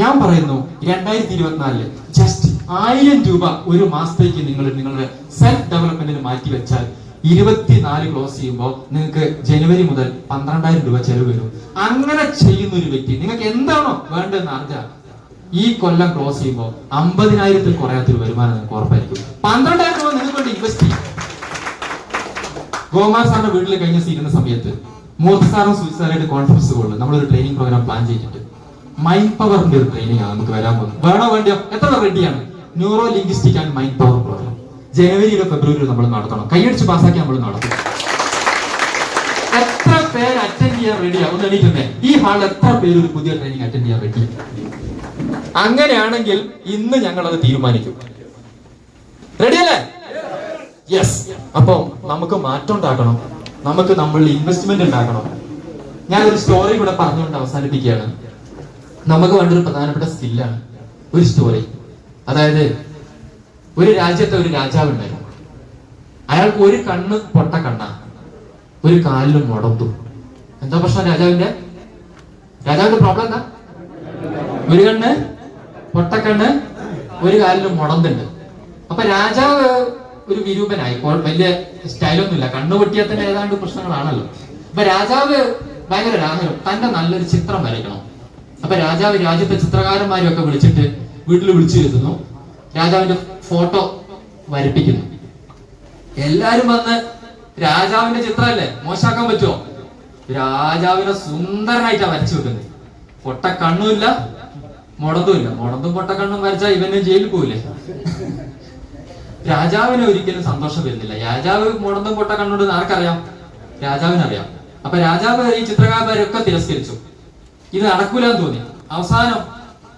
ഞാൻ പറയുന്നു 2024 ജസ്റ്റ് 1000 രൂപ ഒരു മാസത്തേക്ക് നിങ്ങൾ നിങ്ങളുടെ സെൽഫ് ഡെവലപ്മെന്റിന് മാറ്റി വെച്ചാൽ 24 ക്ലോസ് ചെയ്യുമ്പോൾ നിങ്ങൾക്ക് ജനുവരി മുതൽ 12,000 രൂപ ചെലവ് വരും. അങ്ങനെ ചെയ്യുന്ന ഒരു വ്യക്തി നിങ്ങൾക്ക് എന്താണോ വേണ്ടതെന്ന് അറിഞ്ഞാൽ ഈ കൊല്ലം ക്ലോസ് ചെയ്യുമ്പോൾ 50,000-ൽ കുറയാത്തൊരു വരുമാനം നിങ്ങൾക്ക് ഉറപ്പായിരിക്കും. 12,000 രൂപ നിങ്ങൾക്ക് കൊണ്ട് ഇൻവെസ്റ്റ് ചെയ്യും. ഗോമാർ സാറിന്റെ വീട്ടിൽ കഴിഞ്ഞ ഇരുന്ന സമയത്ത് മൂർത്തി സാറും സ്വിറ്റ്സർലൻഡ് കോൺഫറൻസ് കോളിൽ നമ്മളൊരു ട്രെയിനിങ് പ്രോഗ്രാം പ്ലാൻ ചെയ്തിട്ടുണ്ട്. മൈൻഡ് പവറിന്റെ ഒരു ട്രെയിനിങ് ആണ് നമുക്ക് വരാൻ പോകുന്നത്. വേണോ വേണ്ടിയോ? എത്ര റെഡിയാണ്? Neuro linguistic and mind power program ജനുവരിയിലോ ഫെബ്രുവരിയിലോ നമ്മൾ നടത്തണം. കൈയടിച്ച് പാസ്സാക്കി നമ്മൾ നടത്തും. എത്ര പേര് അറ്റൻഡ് ചെയ്യാൻ റെഡിയാണ്? ഒന്ന് എണീറ്റുന്നേ. ഈ ഹാളിൽ എത്ര പേര് ഒരു പുതിയ ട്രെയിനിങ് അറ്റൻഡ് ചെയ്യാൻ റെഡി? അങ്ങനെയാണെങ്കിൽ ഇന്ന് ഞങ്ങൾ അത് തീരുമാനിക്കും. റെഡിയല്ലേ? യെസ്. അപ്പൊ നമുക്ക് മാറ്റം ഉണ്ടാക്കണം. നമുക്ക് നമ്മളിൽ ഇൻവെസ്റ്റ്മെന്റ് ഉണ്ടാക്കണം. ഞാനൊരു സ്റ്റോറി കൂടെ പറഞ്ഞുകൊണ്ട് അവസാനിപ്പിക്കുകയാണ്. നമുക്ക് വേണ്ട ഒരു പ്രധാനപ്പെട്ട സ്കില്ലാണ് ഒരു സ്റ്റോറി. അതായത് ഒരു രാജ്യത്തെ ഒരു രാജാവ് ഉണ്ടായിരുന്നു. അയാൾക്ക് ഒരു കണ്ണ് പൊട്ട കണ്ണ, ഒരു കാലിലും മുടന്തു. എന്താ പ്രശ്നം രാജാവിന്റെ പ്രോബ്ലം എന്താ? ഒരു കണ്ണ് പൊട്ടക്കണ്ണ്, ഒരു കാലിലും മുടന്തുണ്ട്. അപ്പൊ രാജാവ് ഒരു വിരൂപനായി. വലിയ സ്റ്റൈലൊന്നുമില്ല. കണ്ണു പൊട്ടിയാൽ തന്നെ ഏതാണ്ട് പ്രശ്നങ്ങളാണല്ലോ. അപ്പൊ രാജാവ് ഭയങ്കര രാഹരം തന്റെ നല്ലൊരു ചിത്രം വരയ്ക്കണം. അപ്പൊ രാജാവ് രാജ്യത്തെ ചിത്രകാരന്മാരും ഒക്കെ വിളിച്ചിട്ട് വീട്ടിൽ വിളിച്ചു വരുത്തുന്നു. രാജാവിന്റെ ഫോട്ടോ വരപ്പിക്കുന്നു. എല്ലാരും വന്ന് രാജാവിന്റെ ചിത്രമല്ലേ, മോശമാക്കാൻ പറ്റുമോ? രാജാവിനെ സുന്ദരനായിട്ടാണ് വരച്ചു വെക്കുന്നത്. പൊട്ട കണ്ണുമില്ല, മുടന്തുമില്ല. മുടന്തും പൊട്ടക്കണ്ണും വരച്ചാൽ ഇവന് ജയിലിൽ പോവില്ലേ? രാജാവിന് ഒരിക്കലും സന്തോഷം വരുന്നില്ല. രാജാവ് മുടന്തും പൊട്ട കണ്ണുകൊണ്ട് ആർക്കറിയാം? രാജാവിനറിയാം. അപ്പൊ രാജാവ് ഈ ചിത്രകാരന്മാരൊക്കെ തിരസ്കരിച്ചു. ഇത് നടക്കൂലെന്ന് തോന്നി. അവസാനം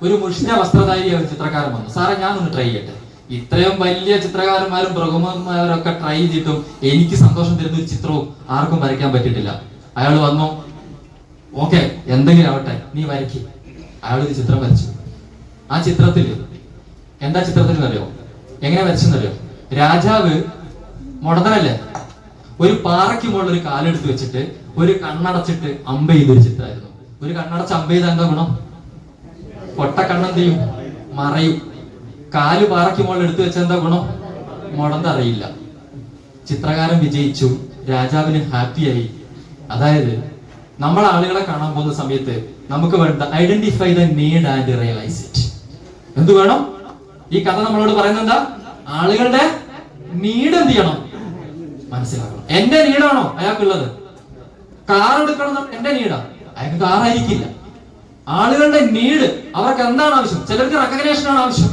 ഒരു മുഷിഞ്ഞ വസ്ത്രധാരിയ ഒരു ചിത്രകാരൻ വന്നു. സാറേ, ഞാനൊന്ന് ട്രൈ ചെയ്യട്ടെ. ഇത്രയും വലിയ ചിത്രകാരന്മാരും പ്രമുഖന്മാരൊക്കെ ട്രൈ ചെയ്തിട്ടും എനിക്ക് സന്തോഷം തരുന്ന ഒരു ചിത്രവും ആർക്കും വരയ്ക്കാൻ പറ്റിയിട്ടില്ല. അയാൾ വന്നു. ഓക്കെ, എന്തെങ്കിലും ആവട്ടെ, നീ വരയ്ക്ക്. അയാൾ ഒരു ചിത്രം വരച്ചു. ആ ചിത്രത്തില് എന്താ ചിത്രത്തിൽ അറിയോ? എങ്ങനെ വരച്ചെന്നറിയോ? രാജാവ് മുടന്തനല്ലേ, ഒരു പാറയ്ക്ക് മുകളിൽ ഒരു കാലെടുത്ത് വെച്ചിട്ട് ഒരു കണ്ണടച്ചിട്ട് അമ്പ ചെയ്തൊരു ചിത്രമായിരുന്നു. ഒരു കണ്ണടച്ച് അമ്പ ചെയ്ത എന്താ ഗുണം? പൊട്ട കണ്ണെന്ത് ചെയ്യും? മറയും. കാല് പാറയ്ക്ക് മുകളിൽ എടുത്തു വെച്ച എന്താ ഗുണം? മുടന്തറിയില്ല. ചിത്രകാരൻ വിജയിച്ചു, രാജാവിന് ഹാപ്പിയായി. അതായത് നമ്മൾ ആളുകളെ കാണാൻ പോകുന്ന സമയത്ത് നമുക്ക് വേണ്ട identify the need and realise it. എന്ത് വേണം? ഈ കഥ നമ്മളോട് പറയുന്നത് എന്താ? ആളുകളുടെ നീഡ് എന്ത് ചെയ്യണം? മനസ്സിലാക്കണം. എന്റെ നീടാണോ അയാൾക്കുള്ളത്? കാർ എടുക്കണം എന്റെ നീടാ, അയാൾക്ക് കാറായിരിക്കില്ല. ആളുകളുടെ നീഡ്, അവർക്ക് എന്താണ് ആവശ്യം? ചിലർക്ക് റെക്കഗ്നേഷൻ ആണ് ആവശ്യം,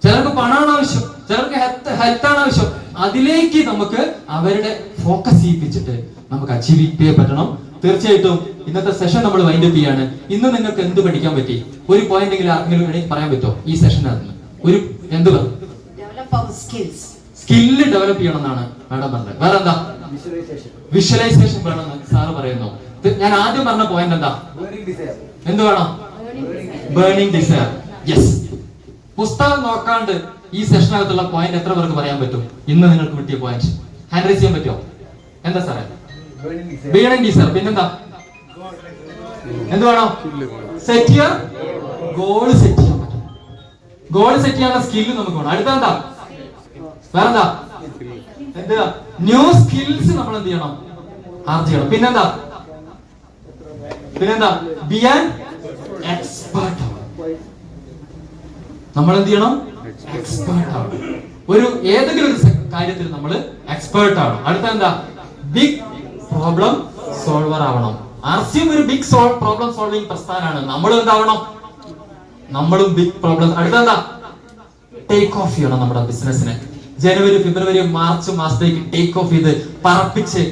ചിലർക്ക് പണമാണ് ആവശ്യം, ചിലർക്ക് ഹെൽത്ത് ആണ് ആവശ്യം. അതിലേക്ക് നമുക്ക് അവരുടെ ഫോക്കസ് ചെയ്യിപ്പിച്ചിട്ട് നമുക്ക് അച്ചീവ് ചെയ്യാൻ പറ്റണം. തീർച്ചയായിട്ടും ഇന്നത്തെ സെഷൻ നമ്മൾ വൈൻഡ് അപ്പ് ചെയ്യാണ്. ഇന്ന് നിങ്ങൾക്ക് എന്ത് പഠിക്കാൻ പറ്റി? ഒരു പോയിന്റ് എങ്കിലും ആർക്കെങ്കിലും വേണമെങ്കിൽ പറയാൻ പറ്റുമോ? ഈ സെഷനകത്ത് ഒരു എന്ത് പറഞ്ഞു? സ്കില്ല് ഡെവലപ്പ് ചെയ്യണം എന്നാണ് മാഡം പറഞ്ഞത്. വേറെ എന്താ? വിഷ്വലൈസേഷൻ വേണമെന്ന് സാറ് പറയുന്നു. ഞാൻ ആദ്യം പറഞ്ഞ പോയിന്റ് എന്താ? എന്ത് വേണം? Burning desire. യെസ്. പുസ്തകം നോക്കാണ്ട് ഈ സെഷനകത്തുള്ള പോയിന്റ് എത്ര പേർക്ക് പറയാൻ പറ്റും? ഇന്ന് നിങ്ങൾക്ക് കിട്ടിയ പോയിന്റ് ഹാൻഡ് റൈസ് ചെയ്യാൻ പറ്റുമോ? എന്താ സാറേ? Burning desire. പിന്നെന്താ? എന്ത് വേണം? സെറ്റ് ചെയ്യാൻ, ഗോൾ സെറ്റ് ചെയ്യാൻ പറ്റും. ഗോൾ സെറ്റ് ചെയ്യാനുള്ള സ്കില്ല് നമുക്ക് വേണം. അടുത്ത എന്താ? വേറെന്താ? എന്താ? ന്യൂ സ്കിൽസ് നമ്മൾ എന്ത് ചെയ്യണം? ആർജിക്കണം. പിന്നെന്താ? B an expert. നമ്മൾ എന്ത് ചെയ്യണം? എക്സ്പേർട്ട് ആണ്. ഒരു ഏതെങ്കിലും ഒരു കാര്യത്തിൽ നമ്മൾ എക്സ്പേർട്ട് ആണ്. അടുത്ത എന്താ? ബിഗ് പ്രോബ്ലം സോൾവർ ആവണം. ആർസിയും ഒരു ബിഗ് പ്രോബ്ലം സോൾവിംഗ് പ്രസ്ഥാനമാണ്. നമ്മളും എന്താവണം? നമ്മളും ബിഗ് പ്രോബ്ലം. അടുത്തെന്താ? ടേക്ക് ഓഫ് ചെയ്യണം നമ്മുടെ ബിസിനസിനെ. ജനുവരി, ഫെബ്രുവരി, മാർച്ച് മാസത്തേക്ക് ടേക്ക് ഓഫ് ചെയ്ത് പറപ്പിച്ച്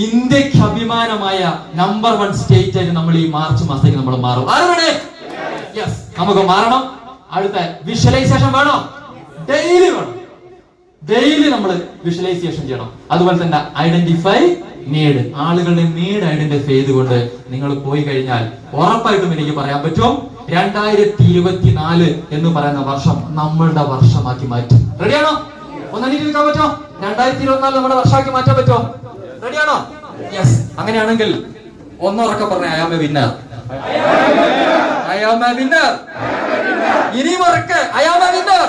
ഇന്ത്യക്ക് അഭിമാനമായ നമ്പർ 1 സ്റ്റേറ്റ് ആയിട്ട് നമ്മൾ ഈ മാർച്ച് മാസത്തേക്ക് നമ്മൾ മാറും. ആരാണ്? യെസ്, നമുക്ക് മാറണം. അടുത്ത വിഷ്വലൈസേഷൻ വേണോ? ഡെയിലി വേണം. ഡെയിലി നമ്മൾ വിഷ്വലൈസേഷൻ ചെയ്യണം. അതുപോലെ തന്നെ ഐഡന്റിഫൈ നീഡ്, ആളുകളുടെ നീഡ് ഐഡന്റിഫൈ ചെയ്തുകൊണ്ട് നിങ്ങൾ പോയി കഴിഞ്ഞാൽ ഉറപ്പായിട്ടും എനിക്ക് പറയാൻ പറ്റും 2024 എന്ന് പറയുന്ന വർഷം നമ്മളുടെ വർഷമാക്കി മാറ്റും. റെഡിയാണോ? ഒന്ന് എണീറ്റ് നിൽക്കാൻ പറ്റോ? 2024 നമ്മുടെ വർഷമാക്കി മാറ്റാൻ പറ്റോ? റെഡിയാണോ? യെസ്. അങ്ങനെയാണെങ്കിൽ ഒന്നുറക്കെ പറഞ്ഞ I am a winner. I am a winner. ഇനിയും ഉറക്കെ ഐ ആം എ വിന്നർ.